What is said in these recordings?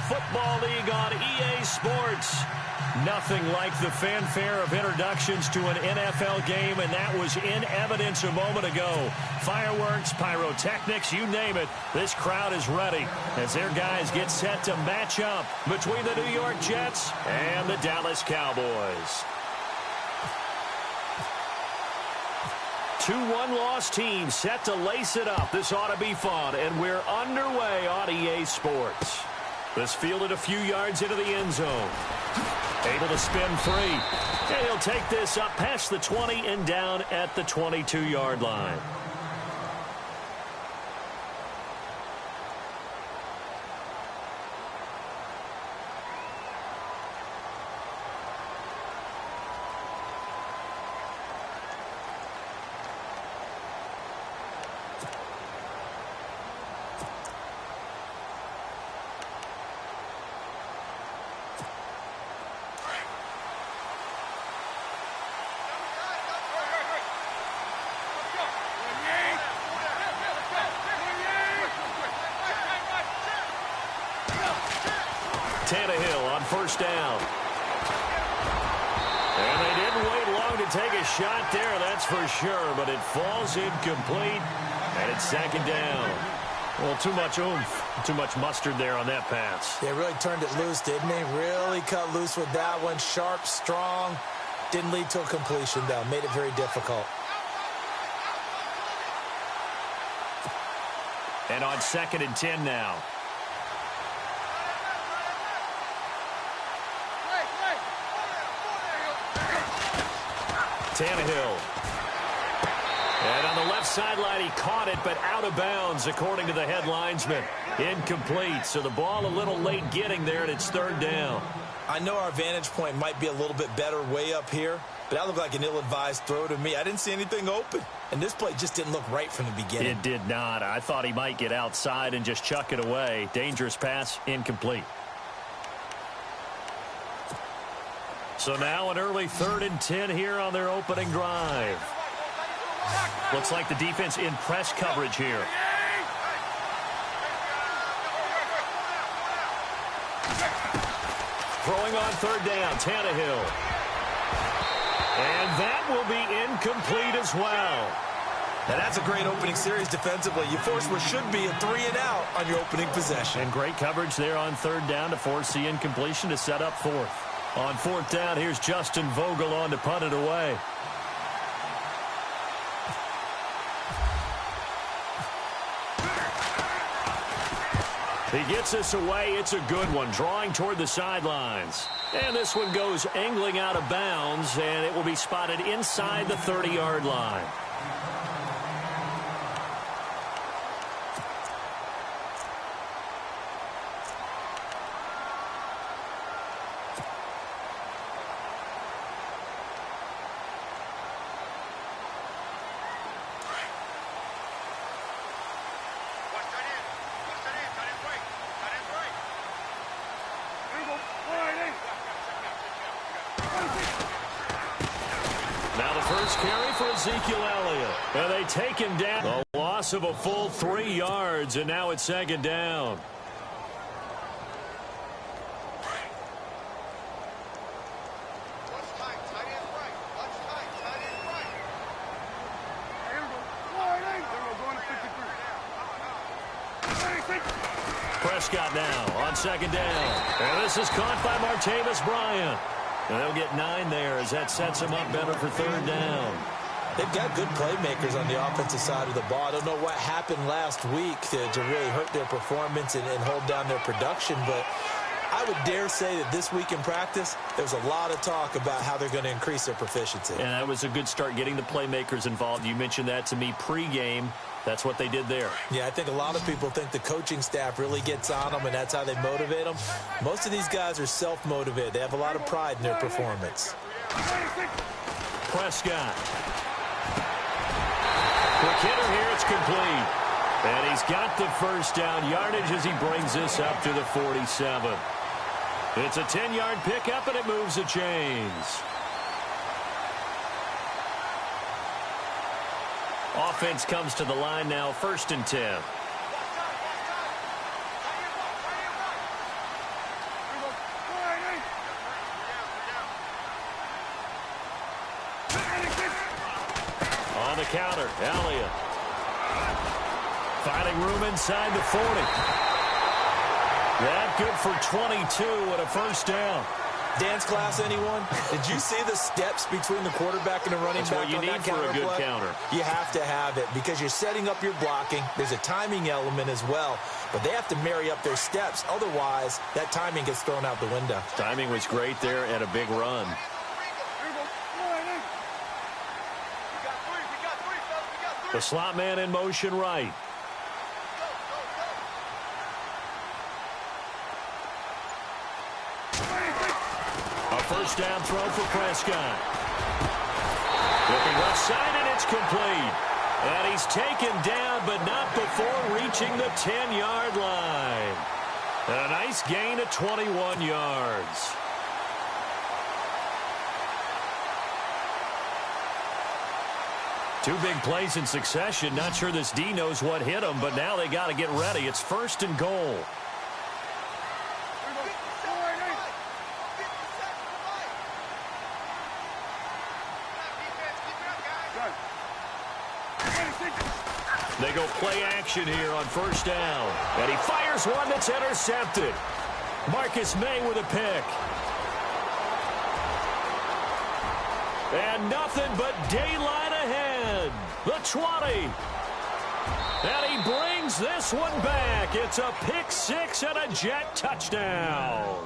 Football League on EA Sports. Nothing like the fanfare of introductions to an NFL game, and that was in evidence a moment ago. Fireworks, pyrotechnics, you name it. This crowd is ready as their guys get set to match up between the New York Jets and the Dallas Cowboys. 2 one-loss teams set to lace it up. This ought to be fun, and we're underway on EA Sports. This fielded a few yards into the end zone. Able to spin free. And he'll take this up past the 20 and down at the 22-yard line. Tannehill on first down. And they didn't wait long to take a shot there, that's for sure, but it falls incomplete, and it's second down. Well, too much oomph, too much mustard there on that pass. They really turned it loose, didn't they? Really cut loose with that one. Sharp, strong. Didn't lead to a completion, though. Made it very difficult. And on 2nd and 10 now. Tannehill. And on the left sideline, he caught it, but out of bounds, according to the head linesman. Incomplete, so the ball a little late getting there, and it's 3rd down. I know our vantage point might be a little bit better way up here, but that looked like an ill-advised throw to me. I didn't see anything open, and this play just didn't look right from the beginning. It did not. I thought he might get outside and just chuck it away. Dangerous pass, incomplete. So now an early 3rd and 10 here on their opening drive. Looks like the defense in press coverage here. Throwing on 3rd down, Tannehill. And that will be incomplete as well. Now that's a great opening series defensively. You force what should be a 3-and-out on your opening possession. And great coverage there on 3rd down to force the incompletion to set up 4th. On 4th down, here's Justin Vogel on to punt it away. He gets this away. It's a good one, drawing toward the sidelines. And this one goes angling out of bounds, and it will be spotted inside the 30-yard line. Ezekiel Elliott. And they take him down. A loss of a full 3 yards, and now it's 2nd down. Prescott now on 2nd down. And this is caught by Martavis Bryant. And they'll get 9 there as that sets him up better for 3rd down. They've got good playmakers on the offensive side of the ball. I don't know what happened last week to really hurt their performance and hold down their production, but I would dare say that this week in practice, there's a lot of talk about how they're going to increase their proficiency. And that was a good start getting the playmakers involved. You mentioned that to me pregame. That's what they did there. Yeah, I think a lot of people think the coaching staff really gets on them, and that's how they motivate them. Most of these guys are self-motivated. They have a lot of pride in their performance. Prescott. Quick hitter here, it's complete. And he's got the first down yardage as he brings this up to the 47. It's a 10-yard pickup, and it moves the chains. Offense comes to the line now, 1st and 10. On the counter, Elliott. Finding room inside the 40. That good for 22 and a first down. Dance class, anyone? Did you see the steps between the quarterback and the running back on that counter play? That's what you need for a good counter. You have to have it because you're setting up your blocking. There's a timing element as well, but they have to marry up their steps. Otherwise, that timing gets thrown out the window. Timing was great there and a big run. The slot man in motion right. First down throw for Prescott. Looking left side, and it's complete. And he's taken down, but not before reaching the 10-yard line. A nice gain of 21 yards. Two big plays in succession. Not sure this D knows what hit him, but now they got to get ready. It's first and goal. They go play action here on first down. And he fires one that's intercepted. Marcus May with a pick. And nothing but daylight ahead. The 20. And he brings this one back. It's a pick six and a Jet touchdown.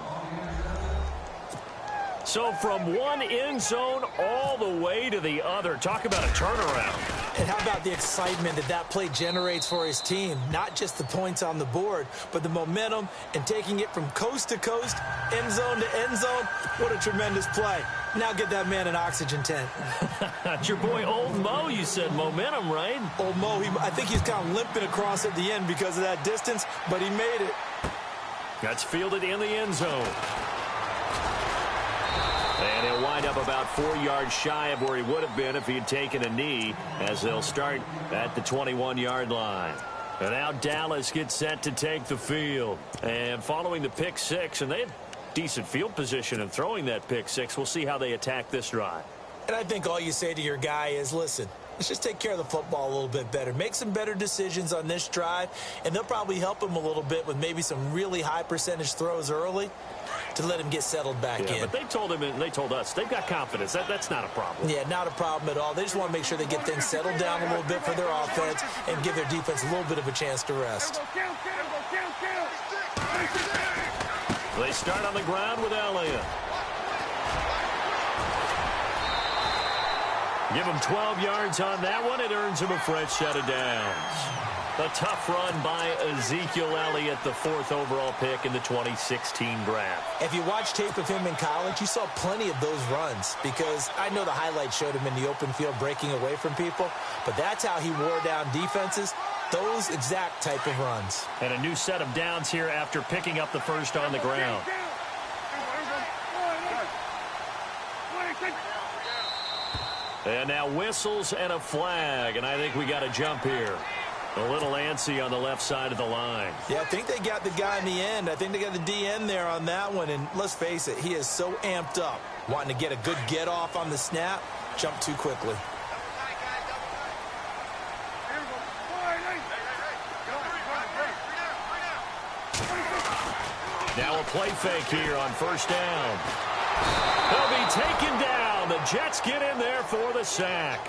So from one end zone all the way to the other. Talk about a turnaround. And how about the excitement that that play generates for his team? Not just the points on the board, but the momentum and taking it from coast to coast, end zone to end zone. What a tremendous play. Now get that man an oxygen tent. It's your boy Old Mo, you said momentum, right? Old Mo, I think he's kind of limping across at the end because of that distance, but he made it. That's fielded in the end zone. And he'll wind up about 4 yards shy of where he would have been if he had taken a knee, as they'll start at the 21-yard line. And now Dallas gets set to take the field. And following the pick six, and they had decent field position in throwing that pick six. We'll see how they attack this drive. And I think all you say to your guy is, listen, let's just take care of the football a little bit better. Make some better decisions on this drive, and they'll probably help him a little bit with maybe some really high percentage throws early to let him get settled back in. But they told him and they told us they've got confidence. That's not a problem. Yeah, not a problem at all. They just want to make sure they get things settled down a little bit for their offense and give their defense a little bit of a chance to rest. They start on the ground with Elliott. Give him 12 yards on that one. It earns him a fresh set of downs. A tough run by Ezekiel Elliott, the 4th overall pick in the 2016 draft. If you watch tape of him in college, you saw plenty of those runs because I know the highlights showed him in the open field breaking away from people, but that's how he wore down defenses, those exact type of runs. And a new set of downs here after picking up the first on the ground. And now whistles and a flag, and I think we got a jump here. A little antsy on the left side of the line. Yeah, I think they got the guy in the end. I think they got the DN there on that one. And let's face it, he is so amped up, wanting to get a good get off on the snap, jump too quickly. Now a play fake here on first down. They'll be taken down. The Jets get in there for the sack.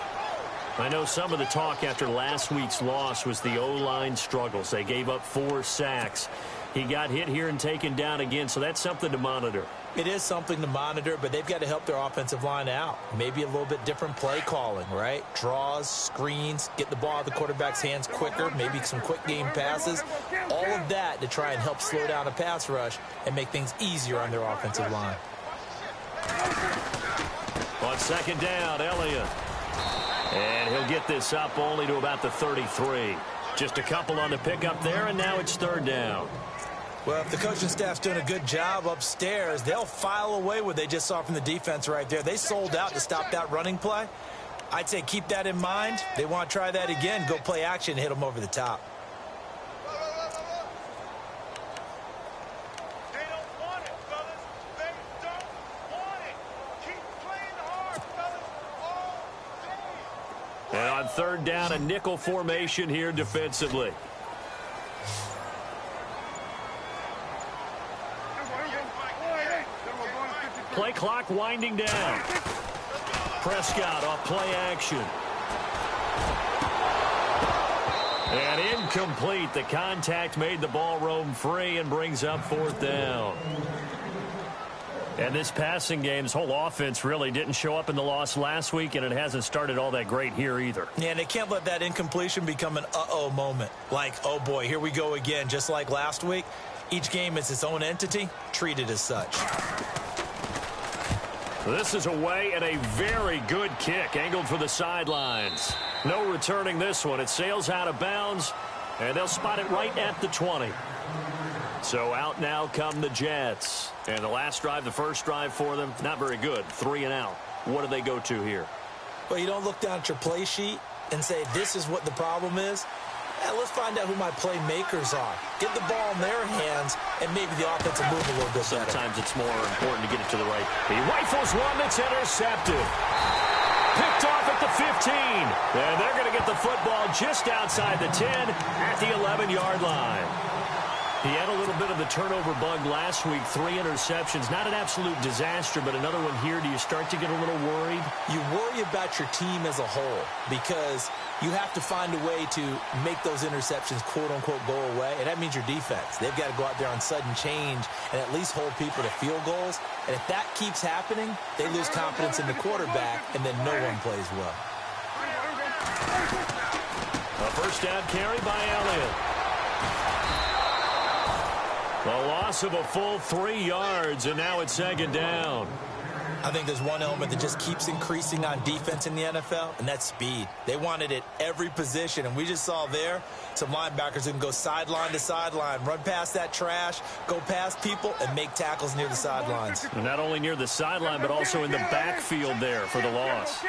I know some of the talk after last week's loss was the O-line struggles. They gave up 4 sacks. He got hit here and taken down again, so that's something to monitor. It is something to monitor, but they've got to help their offensive line out. Maybe a little bit different play calling, right? Draws, screens, get the ball out of the quarterback's hands quicker, maybe some quick game passes. All of that to try and help slow down a pass rush and make things easier on their offensive line. On second down, Elliott. And he'll get this up only to about the 33. Just a couple on the pickup there, and now it's third down. Well, if the coaching staff's doing a good job upstairs, they'll file away what they just saw from the defense right there. They sold out to stop that running play. I'd say keep that in mind. They want to try that again, go play action, hit them over the top. And on third down, a nickel formation here defensively. Play clock winding down. Prescott off play action. And incomplete. The contact made the ball roam free and brings up fourth down. And this passing game's whole offense really didn't show up in the loss last week, and it hasn't started all that great here either. Yeah, and they can't let that incompletion become an uh-oh moment. Like, oh boy, here we go again, just like last week. Each game is its own entity, treated as such. This is away and a very good kick, angled for the sidelines. No returning this one. It sails out of bounds, and they'll spot it right at the 20. So out now come the Jets. And the last drive, the first drive for them, not very good. 3 and out. What do they go to here? Well, you don't look down at your play sheet and say, this is what the problem is. Let's find out who my playmakers are. Get the ball in their hands, and maybe the offense will move a little bit better. Sometimes it's more important to get it to the right. He rifles one that's intercepted. Picked off at the 15. And they're going to get the football just outside the 10 at the 11-yard line. He had a little bit of the turnover bug last week, 3 interceptions. Not an absolute disaster, but another one here. Do you start to get a little worried? You worry about your team as a whole because you have to find a way to make those interceptions, quote-unquote, go away, and that means your defense. They've got to go out there on sudden change and at least hold people to field goals. And if that keeps happening, they lose confidence in the quarterback, and then no one plays well. A first down carry by Elliott. The loss of a full 3 yards, and now it's second down. I think there's one element that just keeps increasing on defense in the NFL, and that's speed. They want it at every position, and we just saw there some linebackers who can go sideline to sideline, run past that trash, go past people, and make tackles near the sidelines. And not only near the sideline, but also in the backfield there for the loss.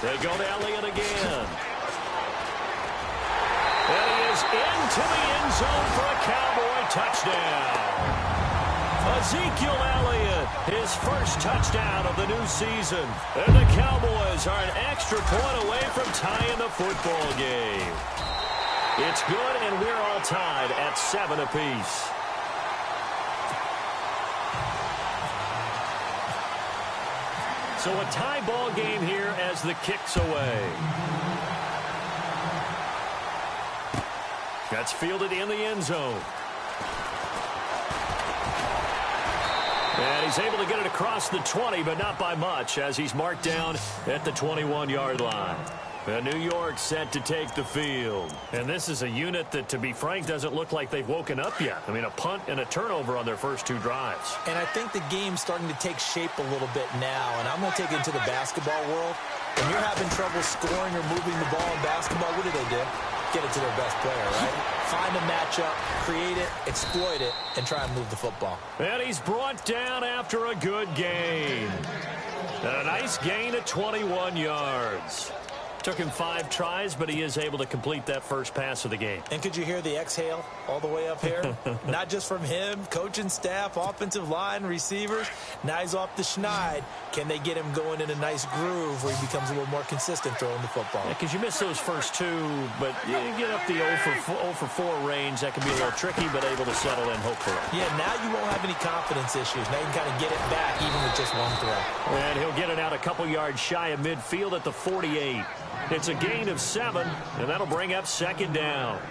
They go to Elliott again. And he is into the end zone for a Cowboy touchdown. Ezekiel Elliott, his first touchdown of the new season. And the Cowboys are an extra point away from tying the football game. It's good, and we're all tied at 7 apiece. So a tie ball game here as the kick's away. That's fielded in the end zone. And he's able to get it across the 20, but not by much, as he's marked down at the 21-yard line. And New York set to take the field. And this is a unit that, to be frank, doesn't look like they've woken up yet. I mean, a punt and a turnover on their first 2 drives. And I think the game's starting to take shape a little bit now. And I'm going to take it into the basketball world. When you're having trouble scoring or moving the ball in basketball, what do? Get it to their best player, right? Find a matchup, create it, exploit it, and try and move the football. And he's brought down after a good gain. And a nice gain at 21 yards. Took him 5 tries, but he is able to complete that first pass of the game. And could you hear the exhale all the way up here? Not just from him, coaching staff, offensive line, receivers. Now he's off the schneid. Can they get him going in a nice groove where he becomes a little more consistent throwing the football? Yeah, because you miss those first 2, but you get up the 0 for 4 range. That can be a little tricky, but able to settle in, hopefully. Yeah, now you won't have any confidence issues. Now you can kind of get it back even with just one throw. And he'll get it out a couple yards shy of midfield at the 48. It's a gain of 7, and that'll bring up second down.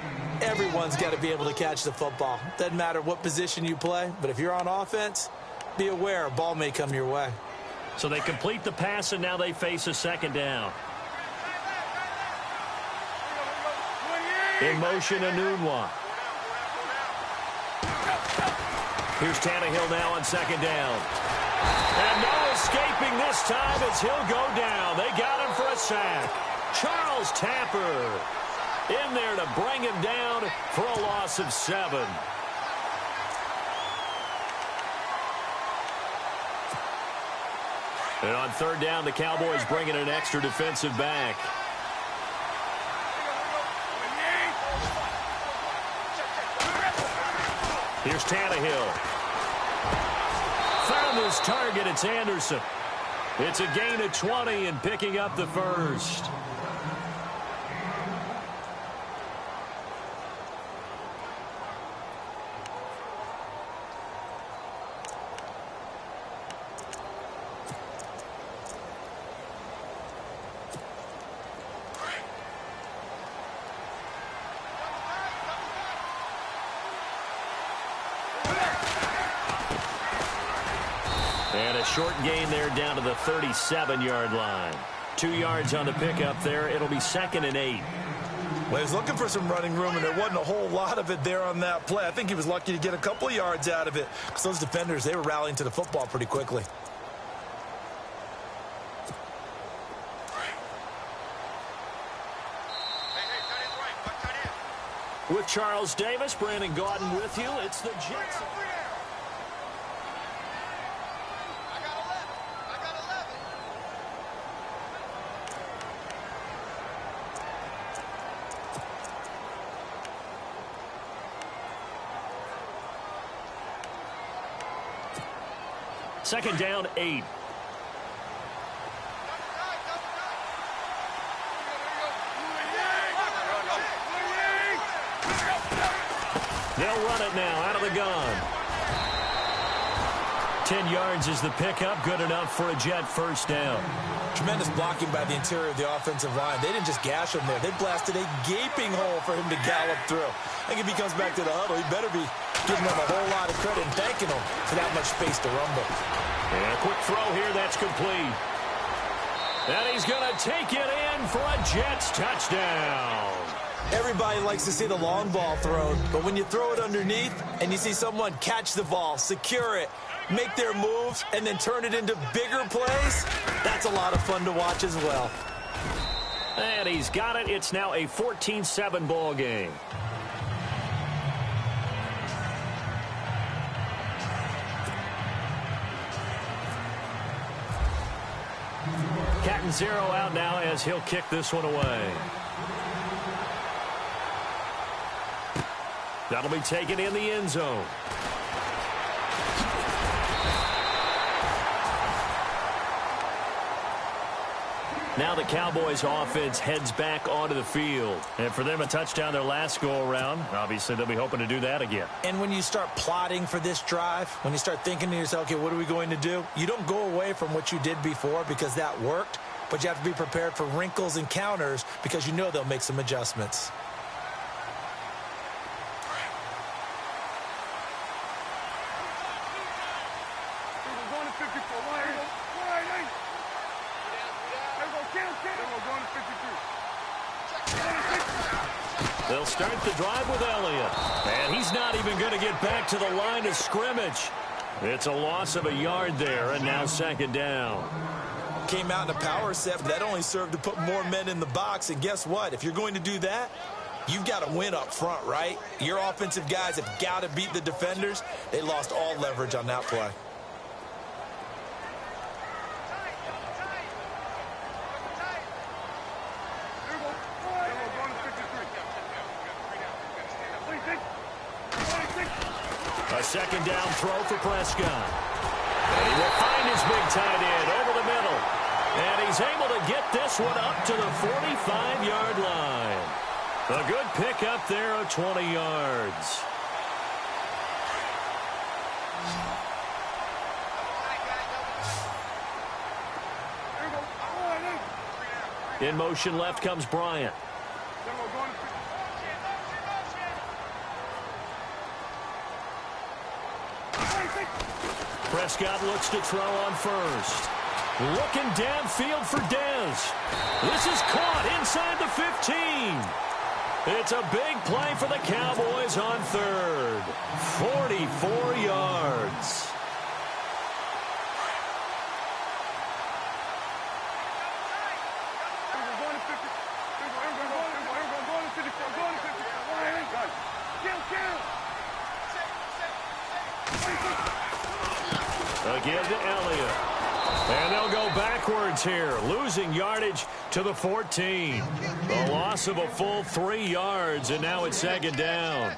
Everyone's got to be able to catch the football. Doesn't matter what position you play, but if you're on offense, be aware a ball may come your way. So they complete the pass, and now they face a second down. In motion, Enunwa. Here's Tannehill now on second down. And no escaping this time as he'll go down. They got him for a sack. Charles Tapper in there to bring him down for a loss of 7. And on third down, the Cowboys bring in an extra defensive back. Here's Tannehill. Found his target. It's Anderson. It's a gain of 20 and picking up the first. And a short gain there down to the 37-yard line. 2 yards on the pickup there. It'll be 2nd and 8. Well, he was looking for some running room, and there wasn't a whole lot of it there on that play. I think he was lucky to get a couple of yards out of it because those defenders, they were rallying to the football pretty quickly. With Charles Davis, Brandon Gaudin with you. It's the Jets. Second down, 8. They'll run it now out of the gun. 10 yards is the pickup. Good enough for a Jet first down. Tremendous blocking by the interior of the offensive line. They didn't just gash him there. They blasted a gaping hole for him to gallop through. I think if he comes back to the huddle, he better be giving them a whole lot of credit and thanking them for that much space to rumble. And a quick throw here. That's complete. And he's going to take it in for a Jets touchdown. Everybody likes to see the long ball thrown, but when you throw it underneath and you see someone catch the ball, secure it, make their moves, and then turn it into bigger plays, that's a lot of fun to watch as well. And he's got it. It's now a 14-7 ball game. Cat and zero out now as he'll kick this one away. That'll be taken in the end zone. Now the Cowboys offense heads back onto the field. And for them, a touchdown their last go-around. Obviously, they'll be hoping to do that again. And when you start plotting for this drive, when you start thinking to yourself, okay, what are we going to do? You don't go away from what you did before because that worked, but you have to be prepared for wrinkles and counters because you know they'll make some adjustments. They'll start the drive with Elliott. And he's not even going to get back to the line of scrimmage. It's a loss of a yard there, and now second down. Came out in a power set, but that only served to put more men in the box. And guess what? If you're going to do that, you've got to win up front, right? Your offensive guys have got to beat the defenders. They lost all leverage on that play. A second down throw for Prescott. And he will find his big tight end over the middle. And he's able to get this one up to the 45-yard line. A good pickup there of 20 yards. In motion left comes Bryant. Prescott looks to throw on first. Looking downfield for Dez. This is caught inside the 15. It's a big play for the Cowboys on third. 44 yards. Again to Elliott. And they'll go backwards here, losing yardage to the 14. A loss of a full 3 yards, and now it's second down.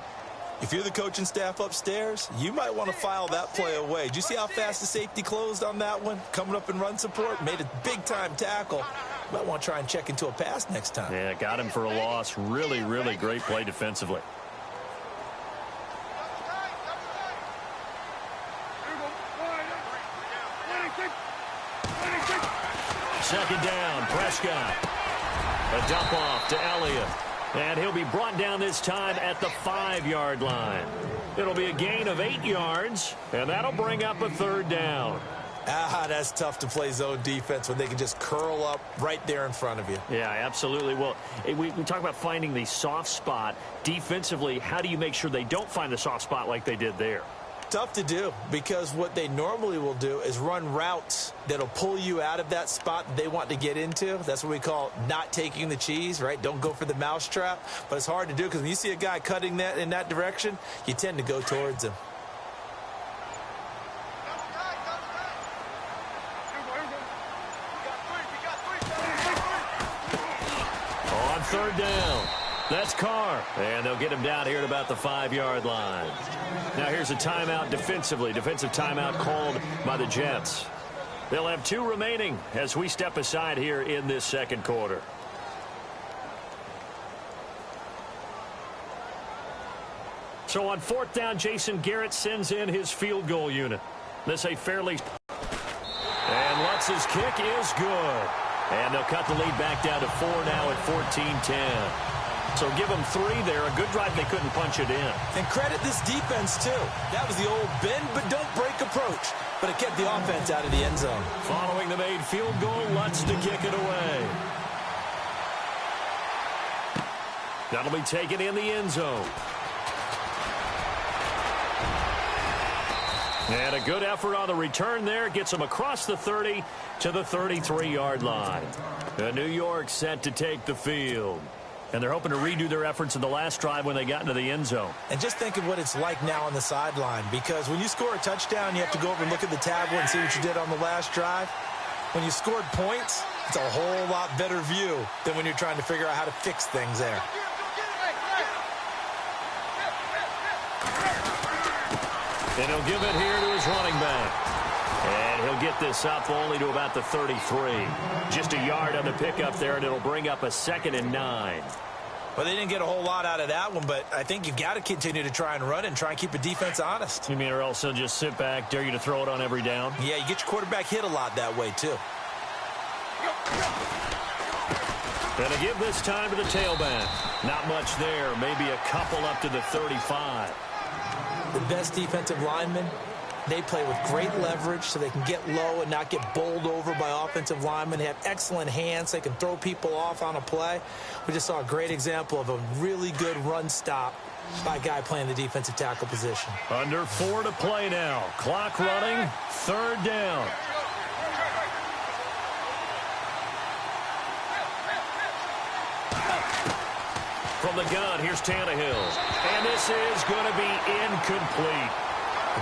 If you're the coaching staff upstairs, you might want to file that play away. Did you see how fast the safety closed on that one? Coming up in run support, made a big-time tackle. Might want to try and check into a pass next time. Yeah, got him for a loss. Really, really great play defensively. Second down, Prescott. A dump off to Elliott. And he'll be brought down this time at the 5-yard line. It'll be a gain of 8 yards, and that'll bring up a third down. That's tough to play zone defense when they can just curl up right there in front of you. Yeah, absolutely. Well, we talk about finding the soft spot. Defensively, how do you make sure they don't find the soft spot like they did there? Tough to do, because what they normally will do is run routes that'll pull you out of that spot that they want to get into. That's what we call not taking the cheese, right? Don't go for the mousetrap. But it's hard to do because when you see a guy cutting that in that direction, you tend to go towards him. On third down, that's Carr. And they'll get him down here at about the 5-yard line. Now here's a timeout defensively. Defensive timeout called by the Jets. They'll have 2 remaining as we step aside here in this second quarter. So on fourth down, Jason Garrett sends in his field goal unit. This a fairly... And Lutz's kick is good. And they'll cut the lead back down to 4 now at 14-10. So give them 3 there. A good drive, they couldn't punch it in. And credit this defense, too. That was the old bend but don't break approach. But it kept the offense out of the end zone. Following the made field goal, Lutz to kick it away. That'll be taken in the end zone. And a good effort on the return there. Gets them across the 30 to the 33-yard line. And New York set to take the field. And they're hoping to redo their efforts in the last drive when they got into the end zone. And just think of what it's like now on the sideline, because when you score a touchdown, you have to go over and look at the tablet and see what you did on the last drive. When you scored points, it's a whole lot better view than when you're trying to figure out how to fix things there. And he'll give it here to his running back. And he'll get this up only to about the 33. Just a yard on the pickup there, and it'll bring up a 2nd and 9. Well, they didn't get a whole lot out of that one, but I think you've got to continue to try and run and try and keep the defense honest. You mean, or else they'll just sit back, dare you to throw it on every down? Yeah, you get your quarterback hit a lot that way, too. And to give this time to the tailback. Not much there, maybe a couple up to the 35. The best defensive linemen, they play with great leverage so they can get low and not get bowled over by offensive linemen. They have excellent hands. They can throw people off on a play. We just saw a great example of a really good run stop by a guy playing the defensive tackle position. Under 4 to play now. Clock running. Third down. From the gun, here's Tannehill. And this is going to be incomplete.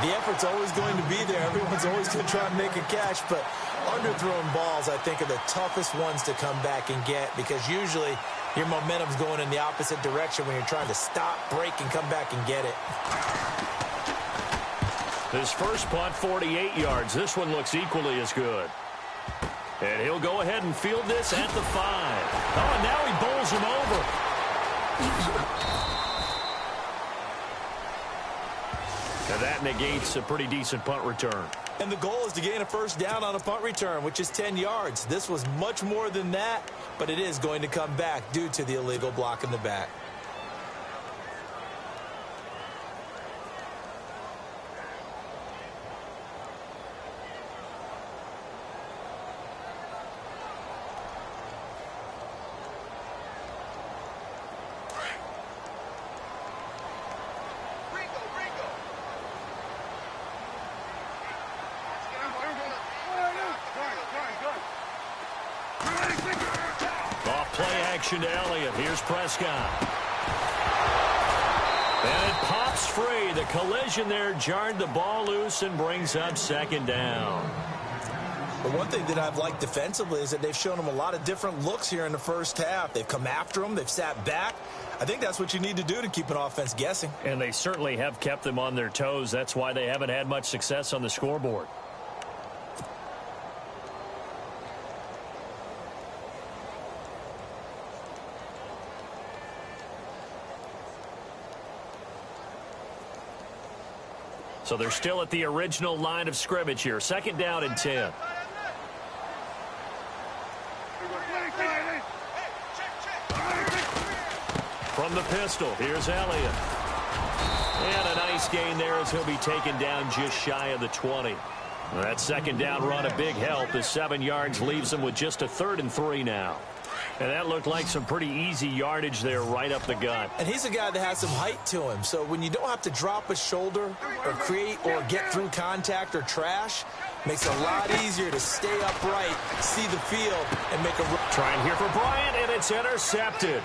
The effort's always going to be there. Everyone's always going to try and make a catch, but underthrown balls, I think, are the toughest ones to come back and get, because usually your momentum's going in the opposite direction when you're trying to stop, break, and come back and get it. His first punt, 48 yards. This one looks equally as good. And he'll go ahead and field this at the 5. Oh, and now he bowls him over. And that negates a pretty decent punt return. And the goal is to gain a first down on a punt return, which is 10 yards. This was much more than that, but it is going to come back due to the illegal block in the back. To Elliott. Here's Prescott. And it pops free. The collision there jarred the ball loose and brings up 2nd down. But one thing that I've liked defensively is that they've shown him a lot of different looks here in the first half. They've come after him. They've sat back. I think that's what you need to do to keep an offense guessing. And they certainly have kept them on their toes. That's why they haven't had much success on the scoreboard. So they're still at the original line of scrimmage here. 2nd down and 10. From the pistol, here's Elliott. And a nice gain there as he'll be taken down just shy of the 20. That 2nd down run a big help. The 7 yards leaves them with just a 3rd and 3 now. And that looked like some pretty easy yardage there right up the gut. And he's a guy that has some height to him. So when you don't have to drop a shoulder or create or get through contact or trash, makes it a lot easier to stay upright, see the field, and make a run. Trying here for Bryant, and it's intercepted.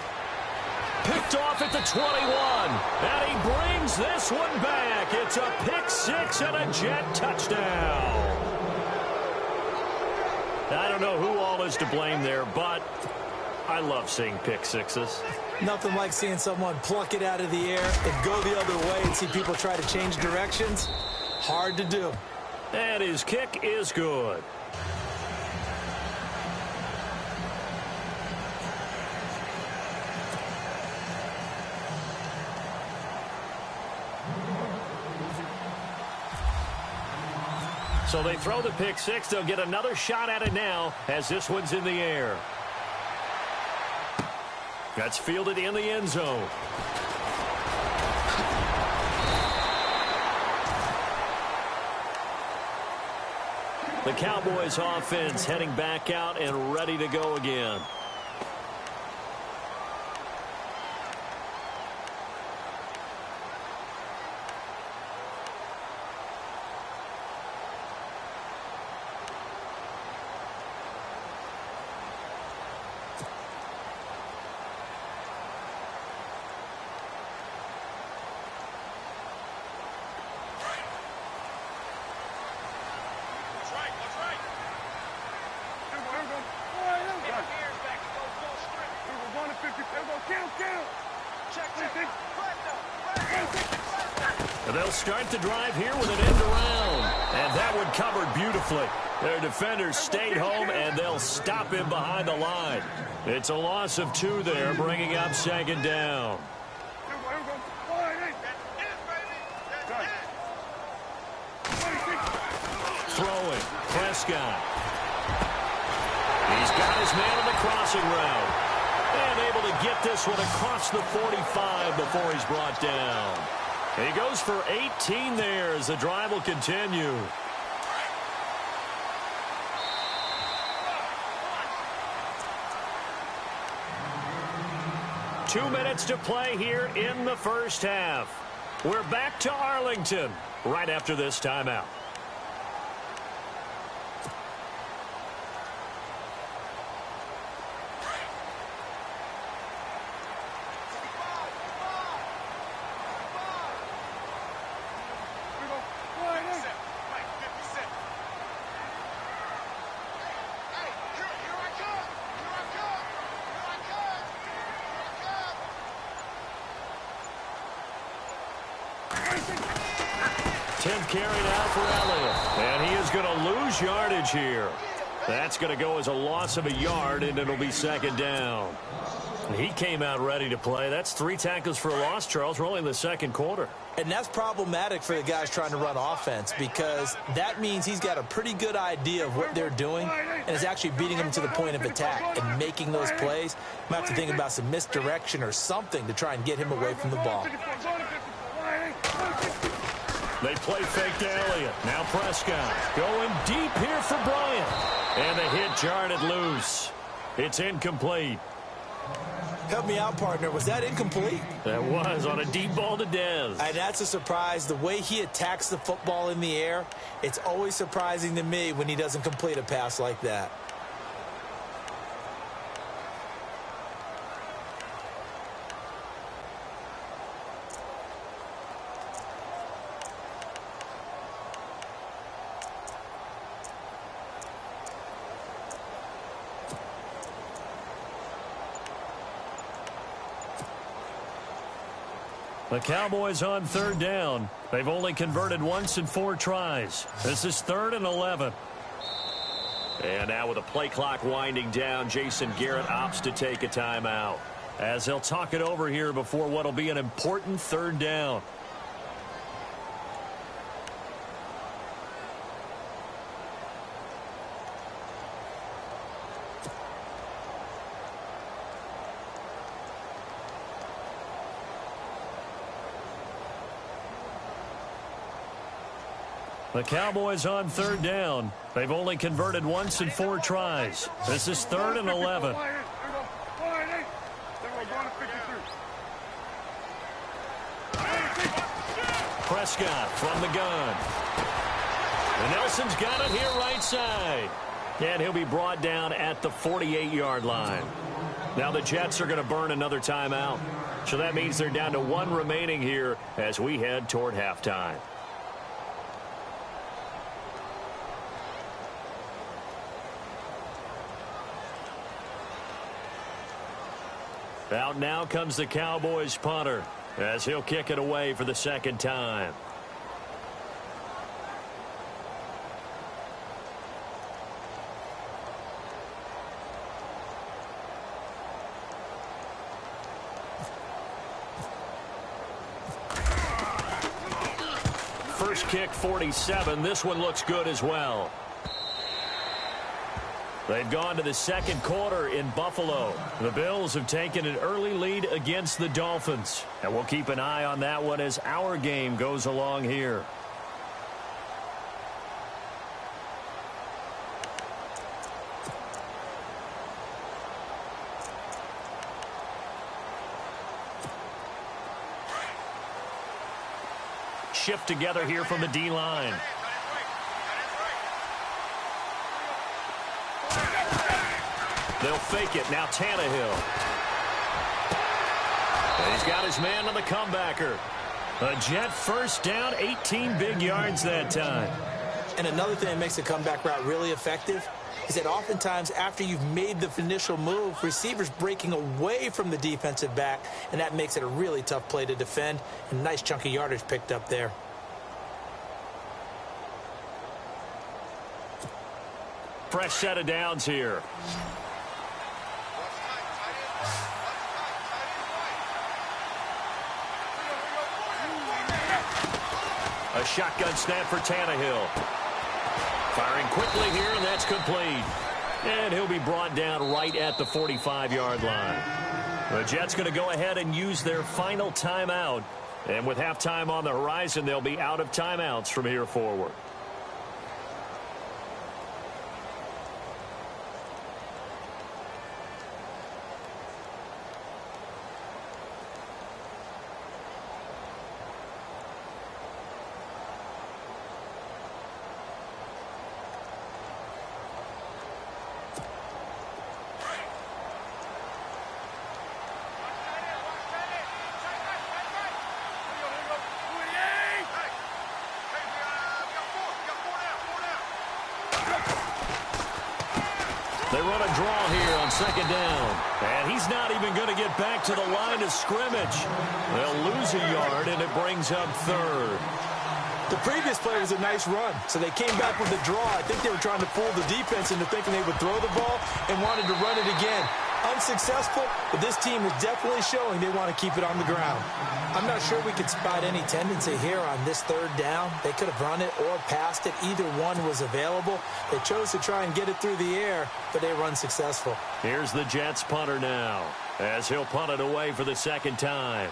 Picked off at the 21. And he brings this one back. It's a pick 6 and a Jet touchdown. I don't know who all is to blame there, but I love seeing pick sixes. Nothing like seeing someone pluck it out of the air and go the other way and see people try to change directions. Hard to do. And his kick is good. So they throw the pick 6. They'll get another shot at it now as this one's in the air. That's fielded in the end zone. The Cowboys offense heading back out and ready to go again. They'll start the drive here with an end around. And that one covered beautifully. Their defenders stayed home, and they'll stop him behind the line. It's a loss of 2 there, bringing up 2nd down. Throwing, Prescott. He's got his man on the crossing route. And able to get this one across the 45 before he's brought down. He goes for 18 there as the drive will continue. Two minutes to play here in the first half. We're back to Arlington right after this timeout. Carry now for Elliott. And he is going to lose yardage here. That's going to go as a loss of a yard, and it'll be 2nd down. He came out ready to play. That's 3 tackles for a loss, Charles. We're only in the 2nd quarter. And that's problematic for the guys trying to run offense because that means he's got a pretty good idea of what they're doing and is actually beating them to the point of attack and making those plays. Might have to think about some misdirection or something to try and get him away from the ball. They play fake to Elliott. Now Prescott going deep here for Bryant. And the hit jarred loose. It's incomplete. Help me out, partner. Was that incomplete? That was on a deep ball to Dez. And that's a surprise. The way he attacks the football in the air, it's always surprising to me when he doesn't complete a pass like that. The Cowboys on third down. They've only converted once in 4 tries. This is 3rd and 11. And now with the play clock winding down, Jason Garrett opts to take a timeout, as they'll talk it over here before what will be an important 3rd down. The Cowboys on third down. They've only converted once in 4 tries. This is 3rd and 11. Prescott from the gun. And Nelson's got it here right side. And he'll be brought down at the 48-yard line. Now the Jets are going to burn another timeout. So that means they're down to 1 remaining here as we head toward halftime. Out now comes the Cowboys punter as he'll kick it away for the 2nd time. First kick 47. This one looks good as well. They've gone to the 2nd quarter in Buffalo. The Bills have taken an early lead against the Dolphins. And we'll keep an eye on that one as our game goes along here. Shift together here from the D-line. They'll fake it. Now Tannehill. And he's got his man on the comebacker. A Jet first down, 18 big yards that time. And another thing that makes the comeback route really effective is that oftentimes after you've made the initial move, receivers breaking away from the defensive back, and that makes it a really tough play to defend. And a nice chunk of yardage picked up there. Fresh set of downs here. A shotgun snap for Tannehill. Firing quickly here, and that's complete. And he'll be brought down right at the 45-yard line. The Jets going to go ahead and use their final timeout. And with halftime on the horizon, they'll be out of timeouts from here forward. They run a draw here on 2nd down. And he's not even going to get back to the line of scrimmage. They'll lose a yard, and it brings up 3rd. The previous play was a nice run, so they came back with a draw. I think they were trying to fool the defense into thinking they would throw the ball and wanted to run it again. Unsuccessful, but this team is definitely showing they want to keep it on the ground. I'm not sure we could spot any tendency here on this 3rd down. They could have run it or passed it. Either one was available. They chose to try and get it through the air, but they were unsuccessful. Here's the Jets punter now, as he'll punt it away for the 2nd time.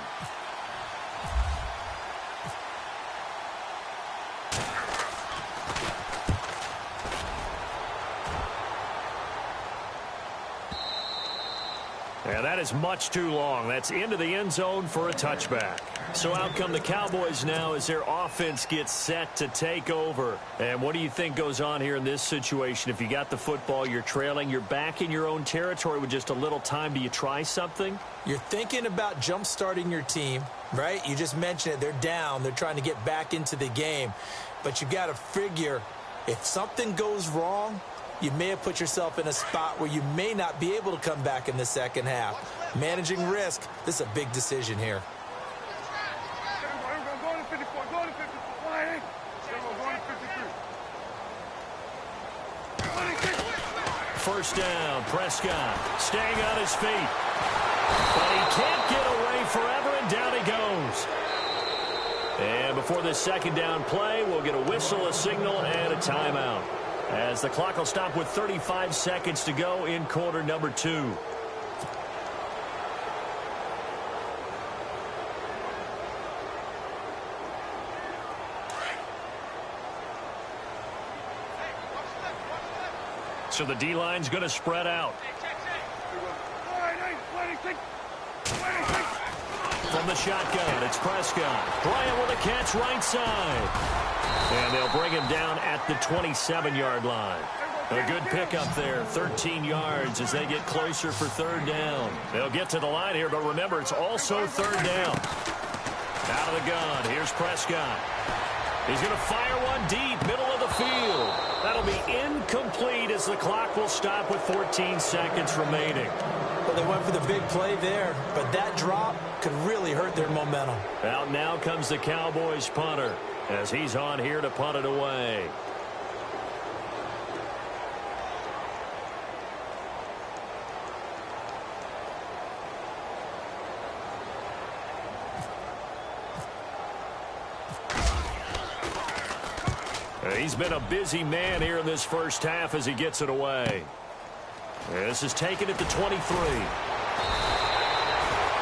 And that is much too long. That's into the end zone for a touchback. So out come the Cowboys now as their offense gets set to take over. And what do you think goes on here in this situation? If you got the football, you're trailing, you're back in your own territory with just a little time. Do you try something? You're thinking about jump-starting your team, right? You just mentioned it. They're down. They're trying to get back into the game. But you've got to figure if something goes wrong, you may have put yourself in a spot where you may not be able to come back in the 2nd half. Managing risk, this is a big decision here. first down. Prescott staying on his feet. But he can't get away forever, and down he goes. And before this second down play, we'll get a whistle, a signal, and a timeout, as the clock will stop with 35 seconds to go in quarter number 2. So the D-line's going to spread out. From the shotgun, it's Prescott. Bryant with a catch right side. And they'll bring him down at the 27-yard line. A good pickup there, 13 yards as they get closer for third down. They'll get to the line here, but remember, it's also third down. Out of the gun, here's Prescott. He's going to fire one deep, middle of the field. That'll be incomplete as the clock will stop with 14 seconds remaining. Well, they went for the big play there, but that drop could really hurt their momentum. Out now comes the Cowboys punter as he's on here to punt it away. He's been a busy man here in this first half as he gets it away. This is taken at the 23.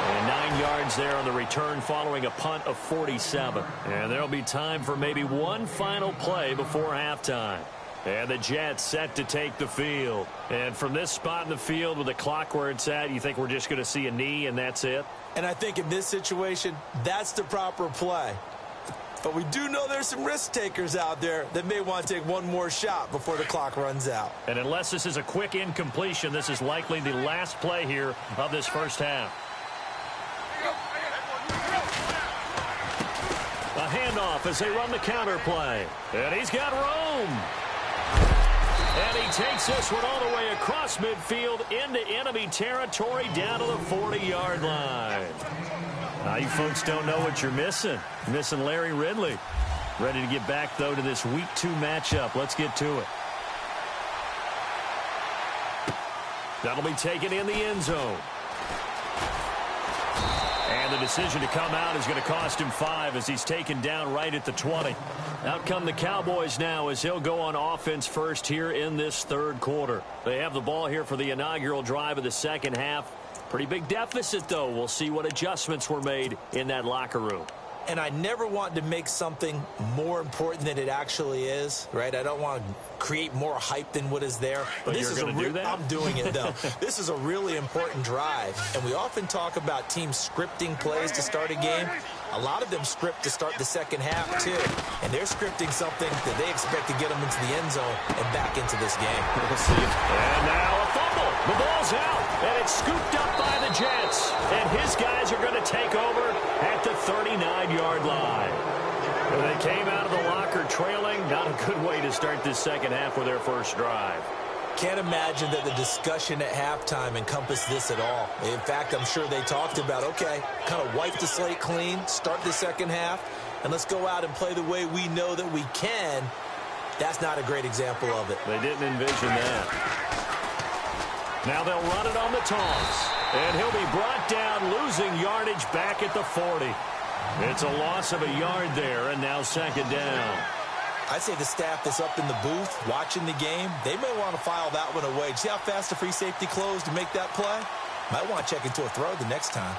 And 9 yards there on the return following a punt of 47. And there'll be time for maybe one final play before halftime. And the Jets set to take the field. And from this spot in the field with the clock where it's at, you think we're just going to see a knee and that's it? And I think in this situation, that's the proper play. But we do know there's some risk takers out there that may want to take one more shot before the clock runs out. And unless this is a quick incompletion, this is likely the last play here of this first half. A handoff as they run the counter play. And he's got room. And he takes this one all the way across midfield into enemy territory down to the 40-yard line. Now, you folks don't know what you're missing. You're missing Larry Ridley. Ready to get back, though, to this Week 2 matchup. Let's get to it. That'll be taken in the end zone. And the decision to come out is going to cost him 5 as he's taken down right at the 20. Out come the Cowboys now as he'll go on offense first here in this third quarter. They have the ball here for the inaugural drive of the second half. Pretty big deficit, though. We'll see what adjustments were made in that locker room. And I never want to make something more important than it actually is, right? I don't want to create more hype than what is there. But this you're going to do that? I'm doing it, though. This is a really important drive. And we often talk about teams scripting plays to start a game. A lot of them script to start the second half, too. And they're scripting something that they expect to get them into the end zone and back into this game. We'll see. And now a fumble. The ball's out, and it's scooped up by the Jets. And his guys are going to take over at the 39-yard line. And they came out of the locker trailing. Not a good way to start this second half with their first drive. Can't imagine that the discussion at halftime encompassed this at all. In fact, I'm sure they talked about, okay, kind of wipe the slate clean, start the second half, and let's go out and play the way we know that we can. That's not a great example of it. They didn't envision that. Now they'll run it on the toss. And he'll be brought down, losing yardage back at the 40. It's a loss of a yard there, and now second down. I'd say the staff that's up in the booth watching the game, they may want to file that one away. See how fast the free safety closed to make that play? Might want to check into a throw the next time.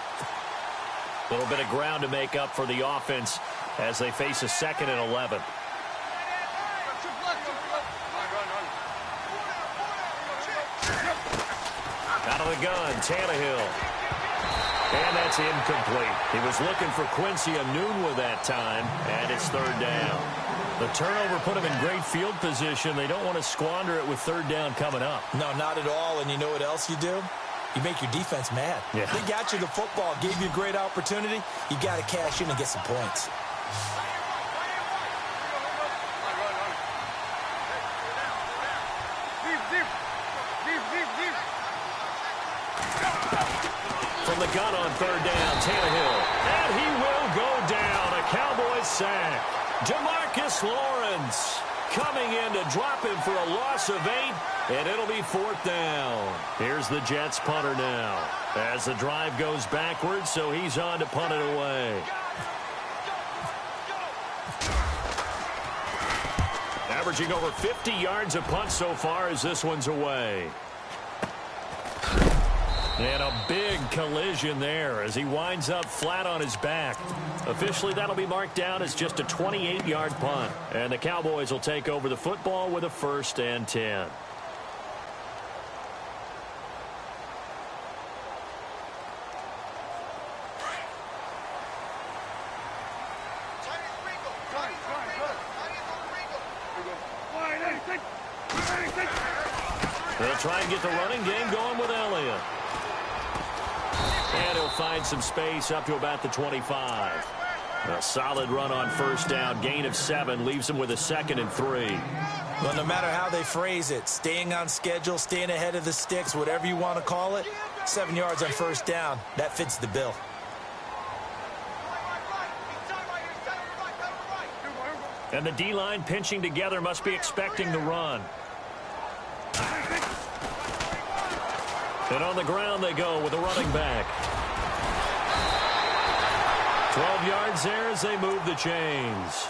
A little bit of ground to make up for the offense as they face a 2nd and 11. Out of the gun, Tannehill. And that's incomplete. He was looking for Quincy Enunwa that time, and it's third down. The turnover put him in great field position. They don't want to squander it with third down coming up. No, not at all. And you know what else you do? You make your defense mad. Yeah. They got you the football, gave you a great opportunity. You got to cash in and get some points. From the gun on third down, Tannehill. And he will go down. A Cowboys sack. Demarcus Lawrence. coming in to drop him for a loss of 8, and it'll be 4th down. Here's the Jets punter now as the drive goes backwards, so he's on to punt it away. Averaging over 50 yards a punt so far as this one's away. And a big collision there as he winds up flat on his back. Officially, that'll be marked down as just a 28-yard punt. And the Cowboys will take over the football with a 1st and 10. They'll try and get the running game going with Elliott. And he'll find some space up to about the 25. A solid run on 1st down. Gain of 7 leaves him with a 2nd and 3. Well, no matter how they phrase it, staying on schedule, staying ahead of the sticks, whatever you want to call it, 7 yards on 1st down, that fits the bill. And the D-line pinching together must be expecting the run. And on the ground they go with a running back. 12 yards there as they move the chains.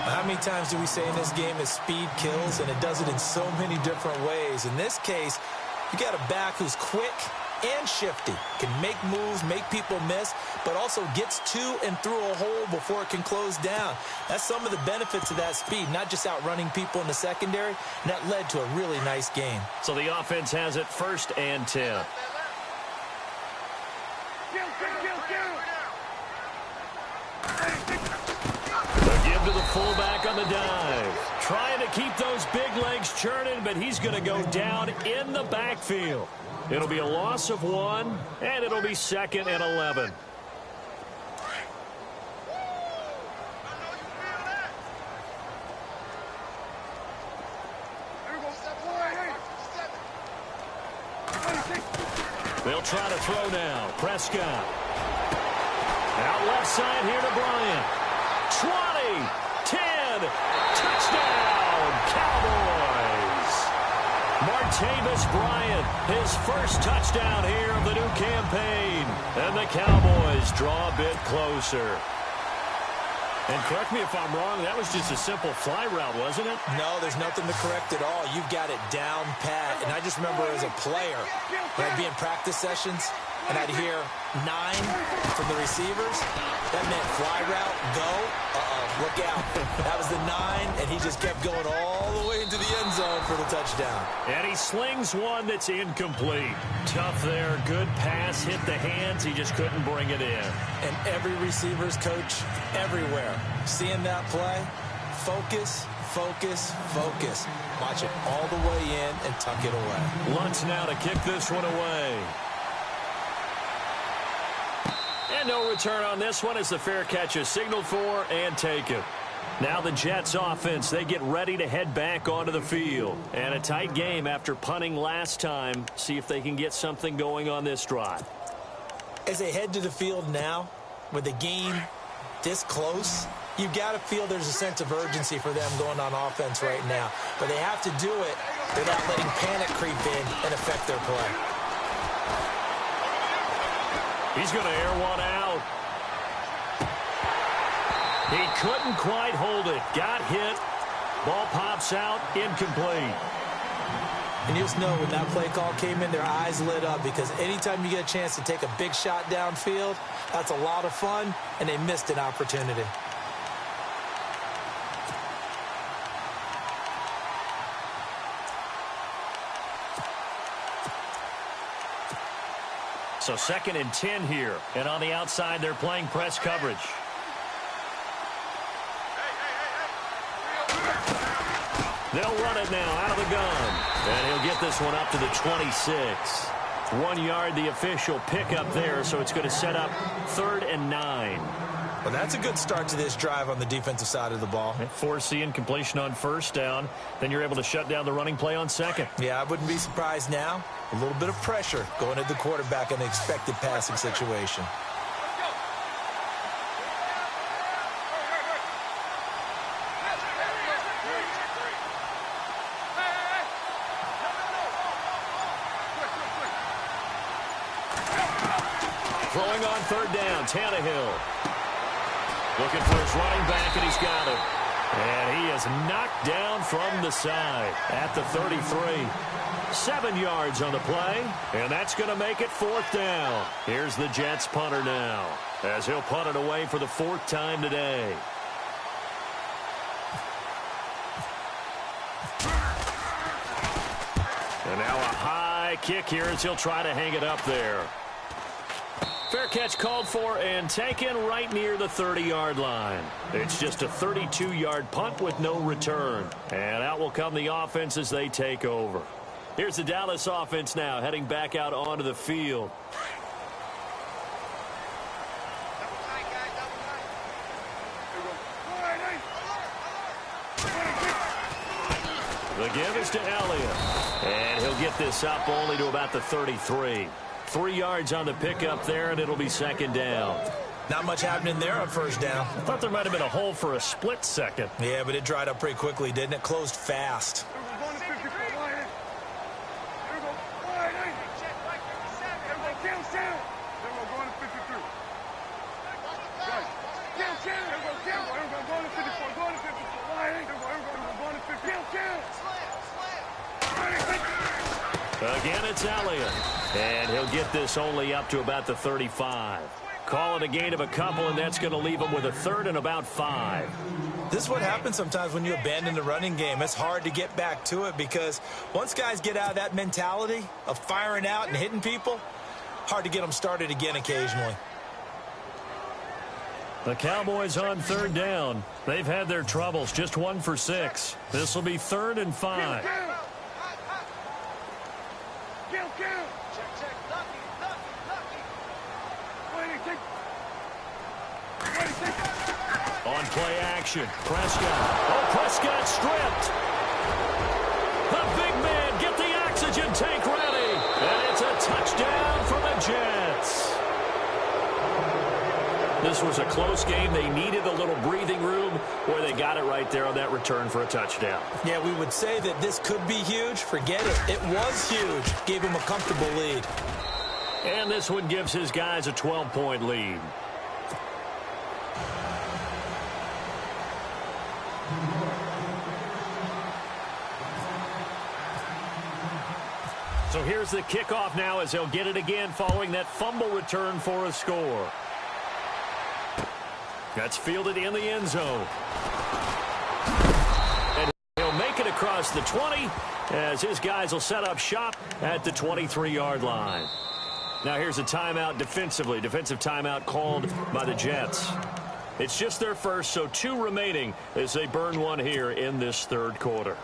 How many times do we say in this game that speed kills, and it does it in so many different ways? In this case, you got a back who's quick and shifty, can make moves, make people miss, but also gets to and through a hole before it can close down. That's some of the benefits of that speed, not just outrunning people in the secondary, and that led to a really nice game. So the offense has it 1st and 10. The give to the fullback on the dive. Trying to keep those big legs churning, but he's going to go down in the backfield. It'll be a loss of 1, and it'll be 2nd and 11. They'll try to throw now. Prescott. Out left side here to Bryant. 20, 10, touchdown, Cowboys. Martavis Bryant, his first touchdown here of the new campaign. And the Cowboys draw a bit closer. And correct me if I'm wrong, that was just a simple fly route, wasn't it? No, there's nothing to correct at all. You've got it down pat. And I just remember as a player, when I'd be in practice sessions, and I'd hear 9 from the receivers. That meant fly route, go. Look out. That was the 9, and he just kept going all the way into the end zone for the touchdown. And he slings one that's incomplete. Tough there. Good pass. Hit the hands. He just couldn't bring it in. And every receiver's coach everywhere, seeing that play, focus, focus, focus. Watch it all the way in and tuck it away. Lutz now to kick this one away. And no return on this one as the fair catch is signaled for and taken. Now the Jets offense, they get ready to head back onto the field. And a tight game after punting last time. See if they can get something going on this drive. As they head to the field now, with the game this close, you've got to feel there's a sense of urgency for them going on offense right now. But they have to do it without letting panic creep in and affect their play. He's going to air one out. He couldn't quite hold it. Got hit. Ball pops out. Incomplete. And you just know when that play call came in, their eyes lit up because anytime you get a chance to take a big shot downfield, that's a lot of fun, and they missed an opportunity. So 2nd and 10 here. And on the outside, they're playing press coverage. They'll run it now out of the gun. And he'll get this one up to the 26. 1 yard, the official pickup there, so it's going to set up 3rd and 9. Well, that's a good start to this drive on the defensive side of the ball. Forcing completion on 1st down. Then you're able to shut down the running play on 2nd. Yeah, I wouldn't be surprised now. A little bit of pressure going at the quarterback in an expected passing situation. Throwing on third down, Tannehill. Looking for his running back, and he's got him. And he is knocked down from the side at the 33. 7 yards on the play, and that's going to make it 4th down. Here's the Jets punter now, as he'll punt it away for the 4th time today. And now a high kick here as he'll try to hang it up there. Fair catch called for and taken right near the 30-yard line. It's just a 32-yard punt with no return. And out will come the offense as they take over. Here's the Dallas offense now heading back out onto the field. The give is to Elliott. And he'll get this up only to about the 33. 3 yards on the pickup there, and it'll be 2nd down. Not much happening there on 1st down. I thought there might have been a hole for a split second. Yeah, but it dried up pretty quickly, didn't it? Closed fast. Again, it's Elliott. And he'll get this only up to about the 35. Call it a gain of a couple, and that's going to leave him with a 3rd and about 5. This is what happens sometimes when you abandon the running game. It's hard to get back to it because once guys get out of that mentality of firing out and hitting people, hard to get them started again occasionally. The Cowboys on 3rd down. They've had their troubles, just 1 for 6. This will be 3rd and 5. On play action, Prescott. Oh, Prescott stripped. The big man, get the oxygen tank ready. And it's a touchdown for the Jets. This was a close game. They needed a little breathing room. Boy, they got it right there on that return for a touchdown. Yeah, we would say that this could be huge. Forget it. It was huge. Gave him a comfortable lead. And this one gives his guys a 12-point lead. So here's the kickoff now as they'll get it again following that fumble return for a score. That's fielded in the end zone. And he'll make it across the 20 as his guys will set up shop at the 23-yard line. Now here's a timeout defensively. Defensive timeout called by the Jets. It's just their first, so 2 remaining as they burn one here in this 3rd quarter.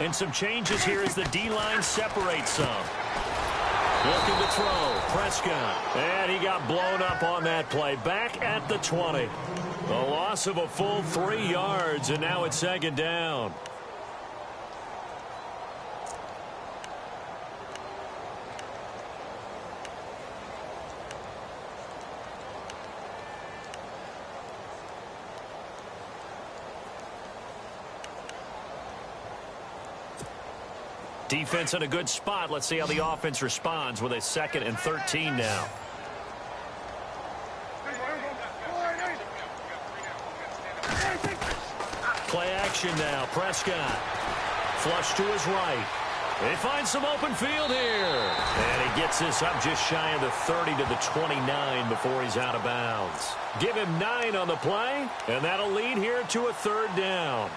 And some changes here as the D-line separates some. Looking to throw, Prescott. And he got blown up on that play. Back at the 20. A loss of a full 3 yards, and now it's 2nd down. Defense in a good spot. Let's see how the offense responds with a 2nd and 13 now. Play action now. Prescott. Flush to his right. They find some open field here. And he gets this up just shy of the 30 to the 29 before he's out of bounds. Give him 9 on the play, and that'll lead here to a 3rd down.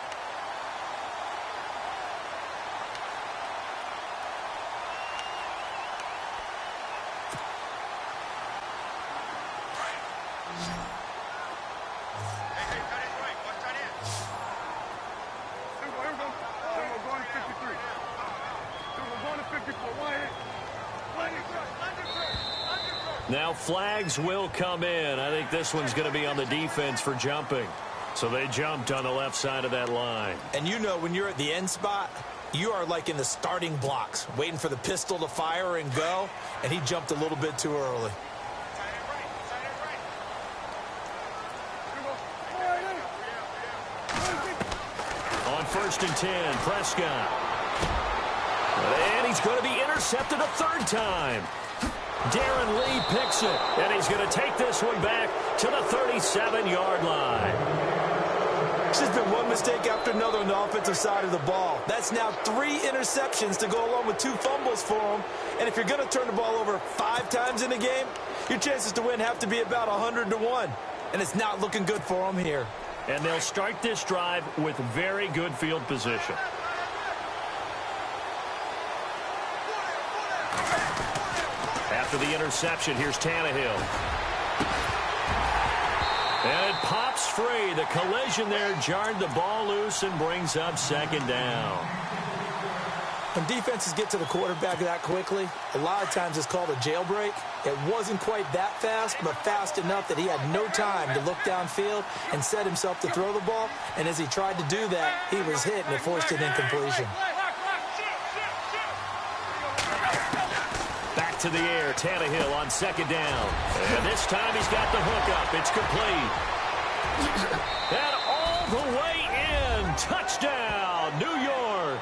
Now flags will come in. I think this one's going to be on the defense for jumping. So they jumped on the left side of that line. And you know when you're at the end spot, You are like in the starting blocks, waiting for the pistol to fire and go, and he jumped a little bit too early. On 1st and 10, Prescott. And he's going to be intercepted a third time. Darren Lee picks it, and he's going to take this one back to the 37-yard line. It's just been one mistake after another on the offensive side of the ball. That's now 3 interceptions to go along with 2 fumbles for him. And if you're going to turn the ball over 5 times in a game, your chances to win have to be about 100-1. And it's not looking good for him here. And they'll start this drive with very good field position. After the interception, here's Tannehill. And it pops free. The collision there jarred the ball loose and brings up 2nd down. When defenses get to the quarterback that quickly, a lot of times it's called a jailbreak. It wasn't quite that fast, but fast enough that he had no time to look downfield and set himself to throw the ball. And as he tried to do that, he was hit and it forced an incompletion. Back to the air, Tannehill on 2nd down. And this time he's got the hook up. It's complete. And all the way in. Touchdown, New York.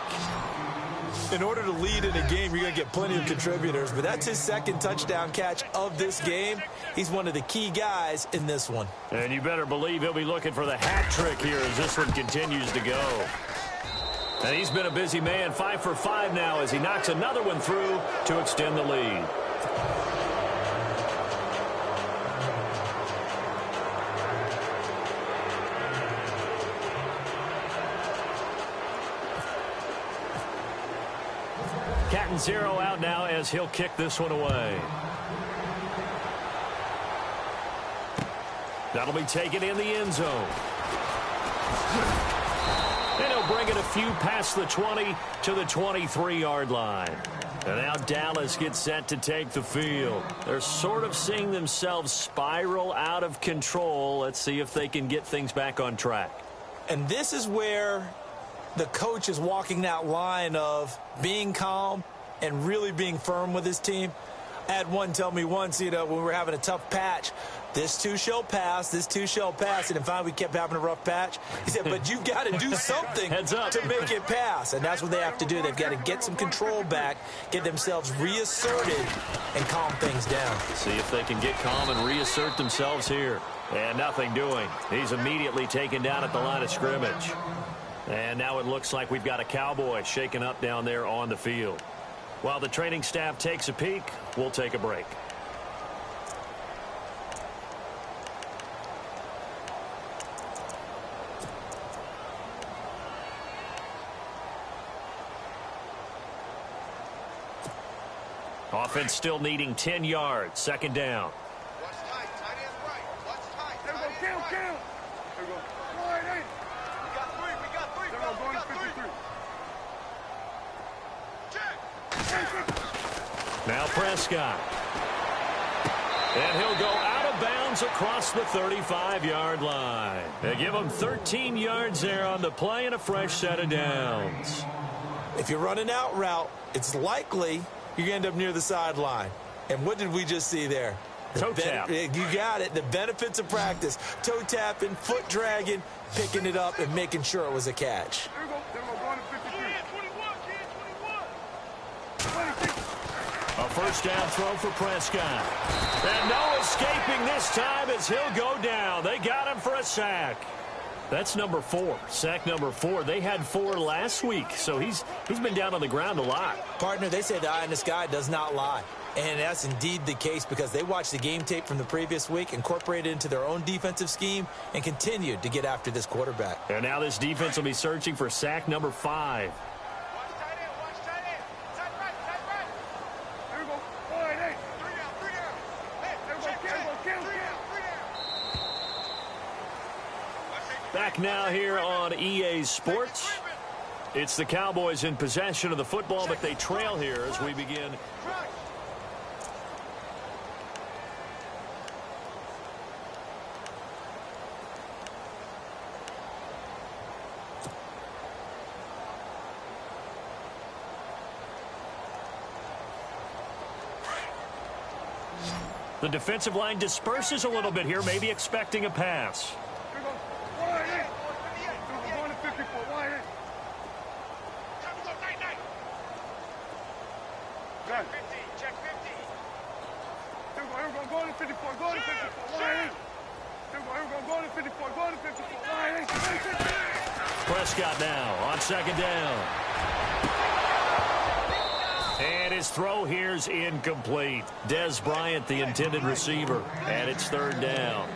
In order to lead in a game, you're going to get plenty of contributors, but that's his 2nd touchdown catch of this game. He's one of the key guys in this one. And you better believe he'll be looking for the hat trick here as this one continues to go. And he's been a busy man, 5 for 5 now as he knocks another one through to extend the lead. Cat and 0 out now as he'll kick this one away. That'll be taken in the end zone. And he'll bring it a few past the 20 to the 23-yard line. And now Dallas gets set to take the field. They're sort of seeing themselves spiral out of control. Let's see if they can get things back on track. And this is where the coach is walking that line of being calm and really being firm with his team. I had one tell me once, when we were having a tough patch, this too shall pass, this too shall pass. And finally we kept having a rough patch. He said, but you've got to do something to make it pass. And that's what they have to do. They've got to get some control back, get themselves reasserted, and calm things down. See if they can get calm and reassert themselves here. And nothing doing. He's immediately taken down at the line of scrimmage. And now it looks like we've got a Cowboy shaken up down there on the field. While the training staff takes a peek, we'll take a break. Offense still needing 10 yards. 2nd down. Now Prescott. And he'll go out of bounds across the 35-yard line. They give him 13 yards there on the play and a fresh set of downs. If you're running out route, it's likely you're going to end up near the sideline. And what did we just see there? Toe tap. You got it. The benefits of practice. Toe tapping, foot dragging, picking it up, and making sure it was a catch. A first down throw for Prescott. And no escaping this time as he'll go down. They got him for a sack. That's number 4. Sack number 4. They had 4 last week, so he's been down on the ground a lot. Partner, they say the eye in the sky does not lie. And that's indeed the case because they watched the game tape from the previous week, incorporated it into their own defensive scheme, and continued to get after this quarterback. And now this defense will be searching for sack number 5. Back now here on EA Sports. It's the Cowboys in possession of the football, but they trail here as we begin. The defensive line disperses a little bit here, maybe expecting a pass. Prescott now on second down. And his throw here's incomplete. Dez Bryant, the intended receiver, and it's third down.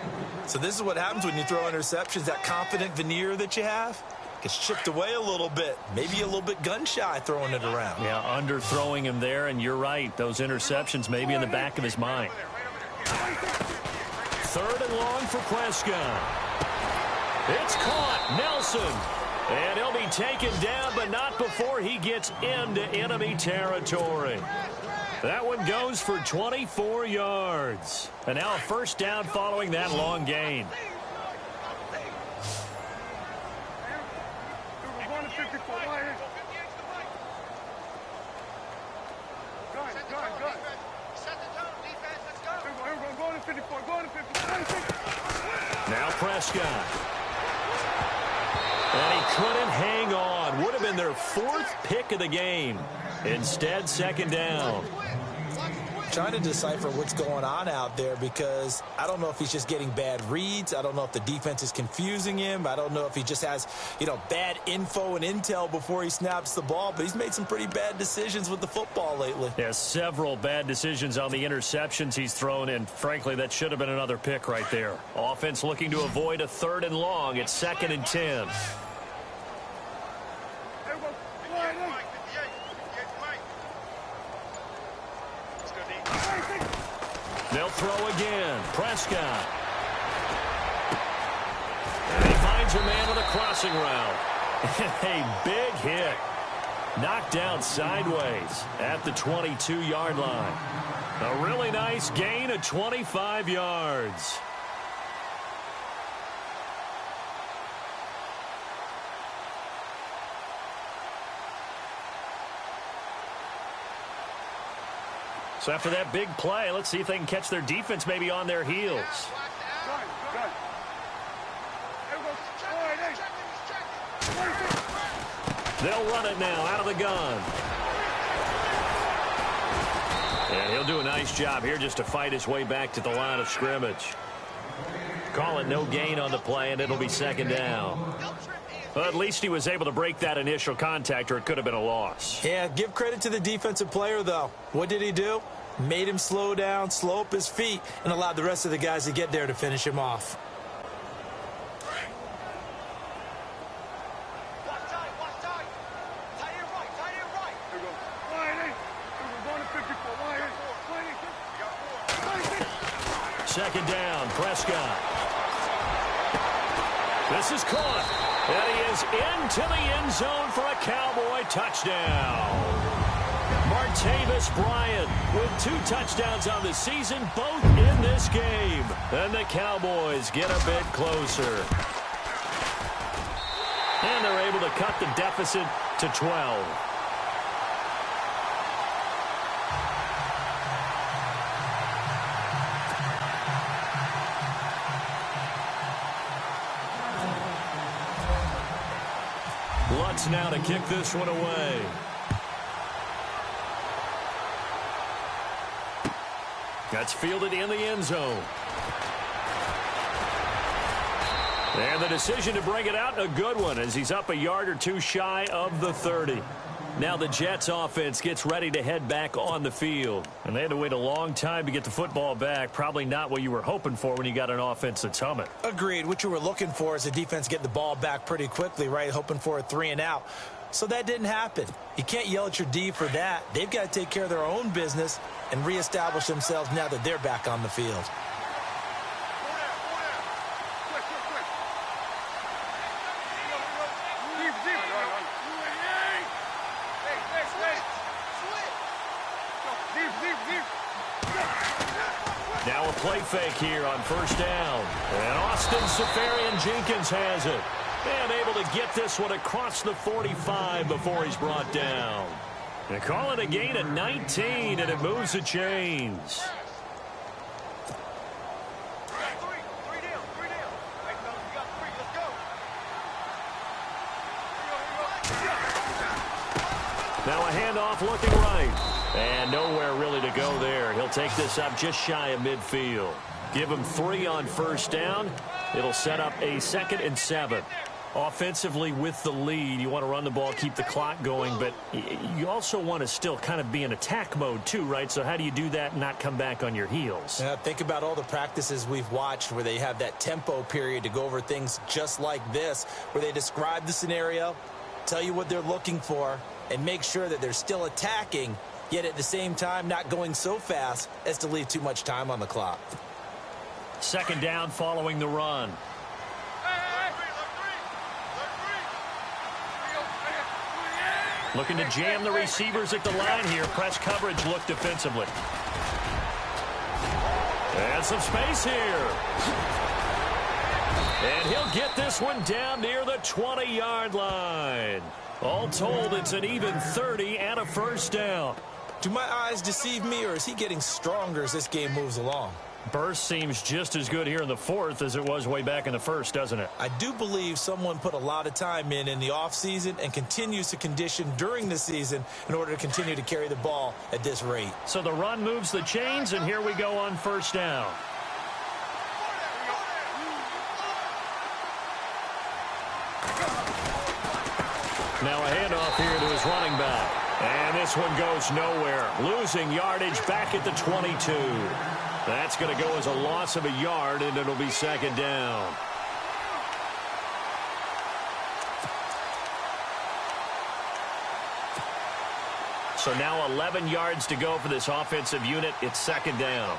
So this is what happens when you throw interceptions. That confident veneer that you have gets chipped away a little bit. Maybe a little bit gun-shy throwing it around. Yeah, underthrowing him there, and you're right. Those interceptions may be in the back of his mind. Third and long for Prescott. It's caught. Nelson. And he'll be taken down, but not before he gets into enemy territory. That one goes for 24 yards. And now a first down following that long gain. Now Prescott. And he couldn't hang on. Would have been their fourth pick of the game. Instead, second down. Trying to decipher what's going on out there because I don't know if he's just getting bad reads. I don't know if the defense is confusing him. I don't know if he just has, bad info and intel before he snaps the ball. But he's made some pretty bad decisions with the football lately. Yeah, several bad decisions on the interceptions he's thrown, and frankly, that should have been another pick right there. Offense looking to avoid a third and long. It's 2nd and 10. They'll throw again. Prescott. And he finds a man on the crossing route. A big hit. Knocked down sideways at the 22-yard line. A really nice gain of 25 yards. So after that big play, let's see if they can catch their defense maybe on their heels. They'll run it now out of the gun. And he'll do a nice job here just to fight his way back to the line of scrimmage. Call it no gain on the play, and it'll be second down. Well, at least he was able to break that initial contact, or it could have been a loss. Yeah, give credit to the defensive player, though. What did he do? Made him slow down, slow up his feet, and allowed the rest of the guys to get there to finish him off. Second down, Prescott. This is caught. And he is into the end zone for a Cowboy touchdown. Martavis Bryant with 2 touchdowns on the season, both in this game. And the Cowboys get a bit closer. And they're able to cut the deficit to 12. Lutz now to kick this one away. That's fielded in the end zone. And the decision to bring it out, a good one, as he's up a yard or two shy of the 30. Now the Jets offense gets ready to head back on the field. And they had to wait a long time to get the football back. Probably not what you were hoping for when you got an offense that's humming. Agreed. What you were looking for is the defense get the ball back pretty quickly, right? Hoping for a 3 and out. So that didn't happen. You can't yell at your D for that. They've got to take care of their own business and reestablish themselves now that they're back on the field. Now a play fake here on first down. And Austin Seferian-Jenkins has it. And able to get this one across the 45 before he's brought down. They call it a gain of 19, and it moves the chains. Now a handoff looking right. And nowhere really to go there. He'll take this up just shy of midfield. Give him 3 on first down. It'll set up a 2nd and 7. Offensively with the lead, you want to run the ball, keep the clock going, but you also want to still kind of be in attack mode too, right? So how do you do that and not come back on your heels? Yeah, think about all the practices we've watched where they have that tempo period to go over things just like this, where they describe the scenario, tell you what they're looking for, and make sure that they're still attacking, yet at the same time not going so fast as to leave too much time on the clock. 2nd down following the run. Looking to jam the receivers at the line here. Press coverage look defensively. And some space here. And he'll get this one down near the 20-yard line. All told, it's an even 30 and a first down. Do my eyes deceive me, or is he getting stronger as this game moves along? Burst seems just as good here in the 4th as it was way back in the 1st, doesn't it? I do believe someone put a lot of time in the offseason and continues to condition during the season in order to continue to carry the ball at this rate. So the run moves the chains, and here we go on first down. Now a handoff here to his running back. And this one goes nowhere. Losing yardage back at the 22. That's going to go as a loss of a yard, and it'll be 2nd down. So now 11 yards to go for this offensive unit. It's 2nd down.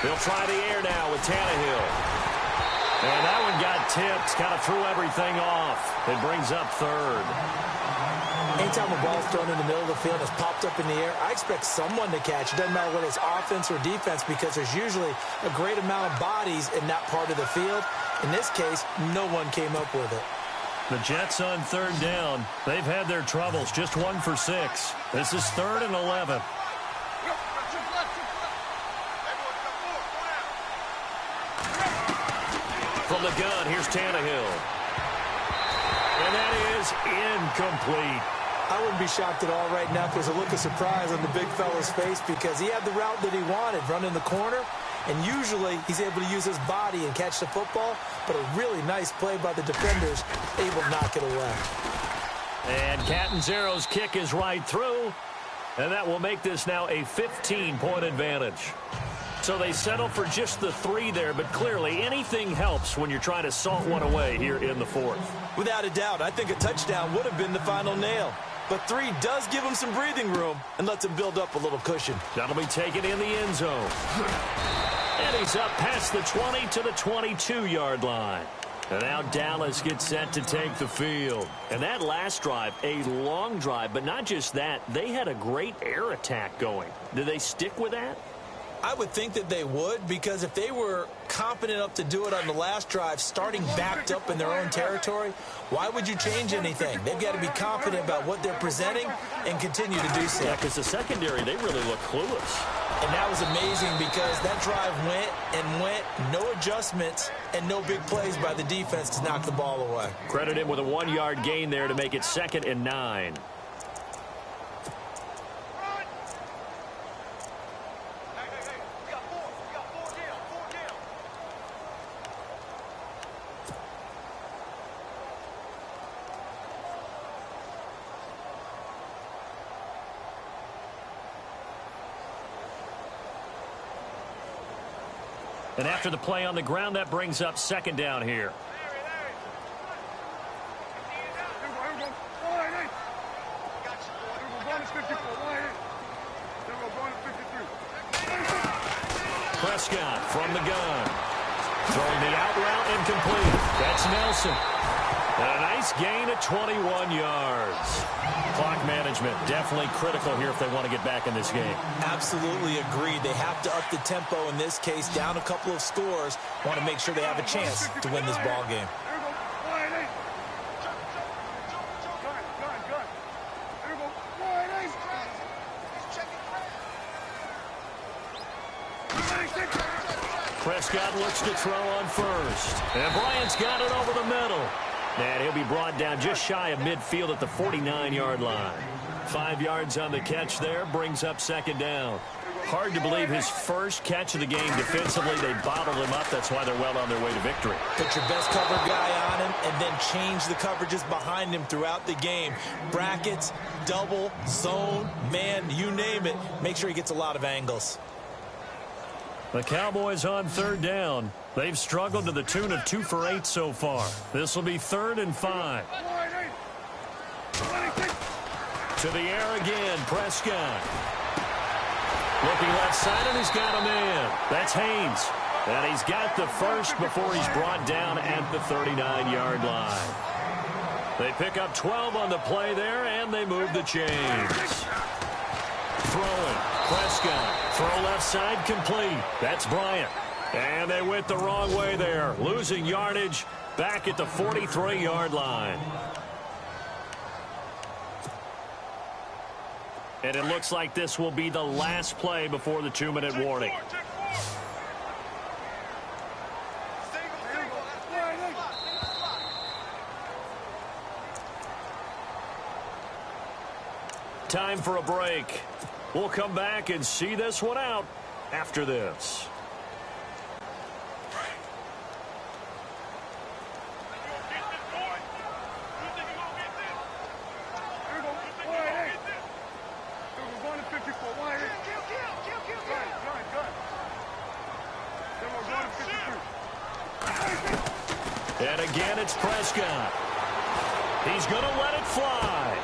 They'll try the air now with Tannehill. And that one got tipped, kind of threw everything off. It brings up 3rd. Anytime a ball's thrown in the middle of the field, it's popped up in the air, I expect someone to catch. It doesn't matter whether it's offense or defense, because there's usually a great amount of bodies in that part of the field. In this case, no one came up with it. The Jets on 3rd down. They've had their troubles, just 1 for 6. This is 3rd and 11. From the gun, here's Tannehill. And that is incomplete. I wouldn't be shocked at all right now if there's a look of surprise on the big fella's face, because he had the route that he wanted, running the corner, and usually he's able to use his body and catch the football, but a really nice play by the defenders, able to knock it away. And Catanzaro's kick is right through, and that will make this now a 15-point advantage. So they settle for just the 3 there, but clearly anything helps when you're trying to salt one away here in the 4th. Without a doubt, I think a touchdown would have been the final nail. But 3 does give him some breathing room and lets him build up a little cushion. That'll be taken in the end zone. And he's up past the 20 to the 22-yard line. And now Dallas gets set to take the field. And that last drive, a long drive, but not just that, they had a great air attack going. Do they stick with that? I would think that they would, because if they were confident enough to do it on the last drive, starting backed up in their own territory, why would you change anything? They've got to be confident about what they're presenting and continue to do so. Yeah, because the secondary, they really look clueless. And that was amazing, because that drive went and went, no adjustments, and no big plays by the defense to knock the ball away. Credit him with a 1-yard gain there to make it 2nd and 9. And after the play on the ground, that brings up 2nd down here. Prescott from the gun. Throwing the out route incomplete. That's Nelson. And a nice gain of 21 yards. Clock management definitely critical here if they want to get back in this game. Absolutely agreed. They have to up the tempo in this case, down a couple of scores. Want to make sure they have a chance to win this ball game. Prescott looks to throw on first. And Bryant's got it over the middle. And he'll be brought down just shy of midfield at the 49-yard line. 5 yards on the catch there, brings up second down. Hard to believe his first catch of the game defensively. They bottled him up. That's why they're well on their way to victory. Put your best cover guy on him and then change the coverages behind him throughout the game. Brackets, double, zone, man, you name it. Make sure he gets a lot of angles. The Cowboys on third down. They've struggled to the tune of 2 for 8 so far. This will be 3rd and 5. To the air again, Prescott. Looking left side, and he's got a man. That's Haynes. And he's got the first before he's brought down at the 39-yard line. They pick up 12 on the play there, and they move the chains. Throwing. Prescott. Throw left side complete. That's Bryant. And they went the wrong way there. Losing yardage back at the 43-yard line. And it looks like this will be the last play before the 2-minute warning. Time for a break. We'll come back and see this one out after this. And again, it's Prescott. He's going to let it fly.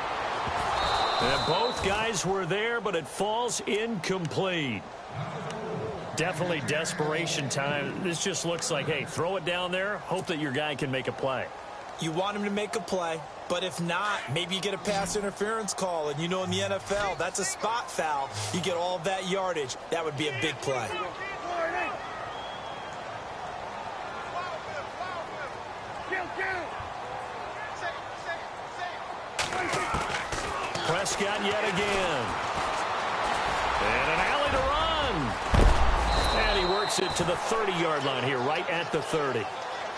And both guys were there, but it falls incomplete. Definitely desperation time. This just looks like, hey, throw it down there, hope that your guy can make a play. You want him to make a play, but if not, maybe you get a pass interference call. And you know in the NFL, that's a spot foul. You get all of that yardage. That would be a big play. Prescott yet again. And an alley to run. And he works it to the 30-yard line here, right at the 30.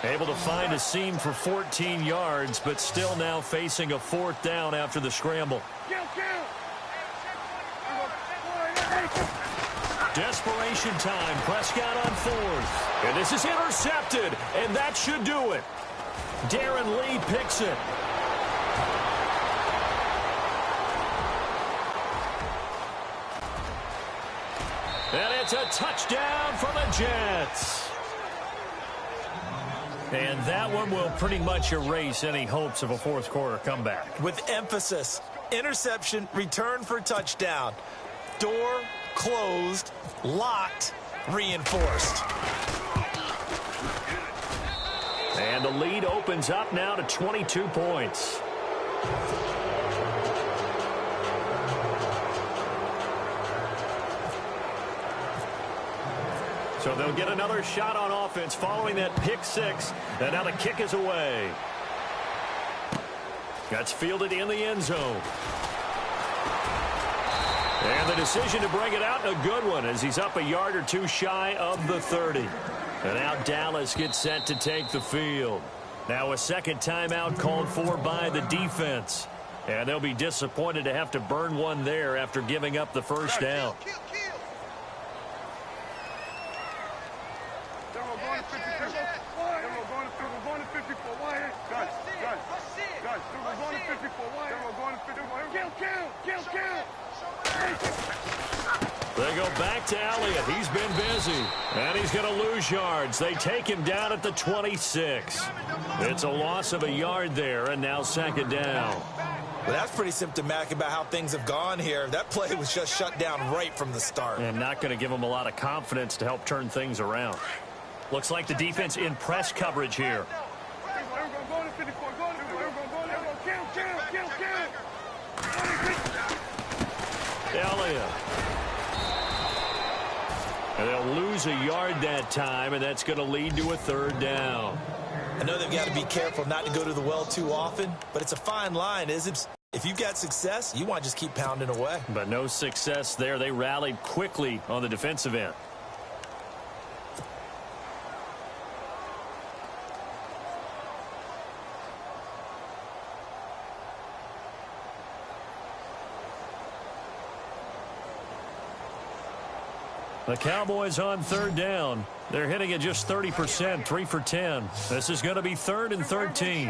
Able to find a seam for 14 yards, but still now facing a 4th down after the scramble. Desperation time. Prescott on 4th. And this is intercepted, and that should do it. Darren Lee picks it. And it's a touchdown for the Jets. And that one will pretty much erase any hopes of a 4th quarter comeback. With emphasis, interception, return for touchdown. Door closed, locked, reinforced. And the lead opens up now to 22 points. So they'll get another shot on offense following that pick 6. And now the kick is away. That's fielded in the end zone. And the decision to bring it out, a good one, as he's up a yard or 2 shy of the 30. And now Dallas gets set to take the field. Now a second timeout called for by the defense. And they'll be disappointed to have to burn one there after giving up the first down. They go back to Elliott. He's been busy. And he's going to lose yards. They take him down at the 26. It's a loss of a yard there, and now second down. Well, that's pretty symptomatic about how things have gone here. That play was just shut down right from the start. And not going to give them a lot of confidence to help turn things around. Looks like the defense in press coverage here. Elliott. And they'll lose a yard that time, and that's going to lead to a third down. I know they've got to be careful not to go to the well too often, but it's a fine line, isn't it? If you've got success, you want to just keep pounding away. But no success there. They rallied quickly on the defensive end. The Cowboys on third down. They're hitting it just 30%, 3 for 10. This is going to be 3rd and 13.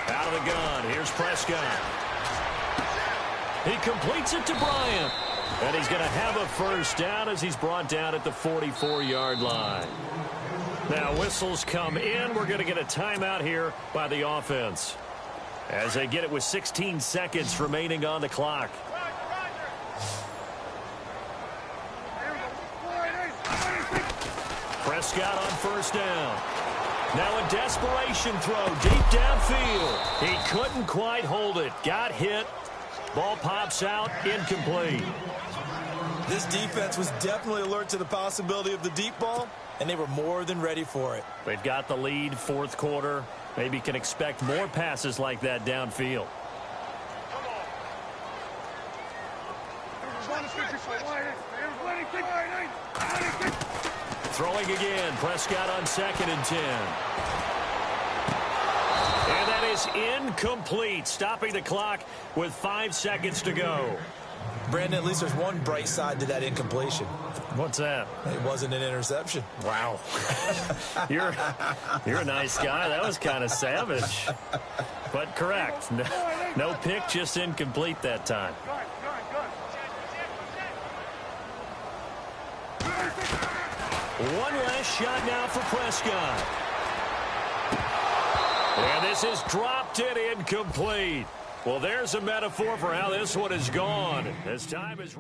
Out of the gun. Here's Prescott. He completes it to Bryant. And he's going to have a first down as he's brought down at the 44-yard line. Now whistles come in. We're going to get a timeout here by the offense, as they get it with 16 seconds remaining on the clock. Prescott on first down. Now a desperation throw deep downfield. He couldn't quite hold it. Got hit. Ball pops out, incomplete. This defense was definitely alert to the possibility of the deep ball, and they were more than ready for it. They've got the lead, fourth quarter. Maybe can expect more passes like that downfield. Throwing again. Prescott on 2nd and 10. And that is incomplete. Stopping the clock with 5 seconds to go. Brandon, at least there's one bright side to that incompletion. What's that? It wasn't an interception. Wow. You're a nice guy. That was kind of savage. But correct. No pick, just incomplete that time. One last shot now for Prescott. And this is dropped and incomplete. Well, there's a metaphor for how this one is gone. As time is...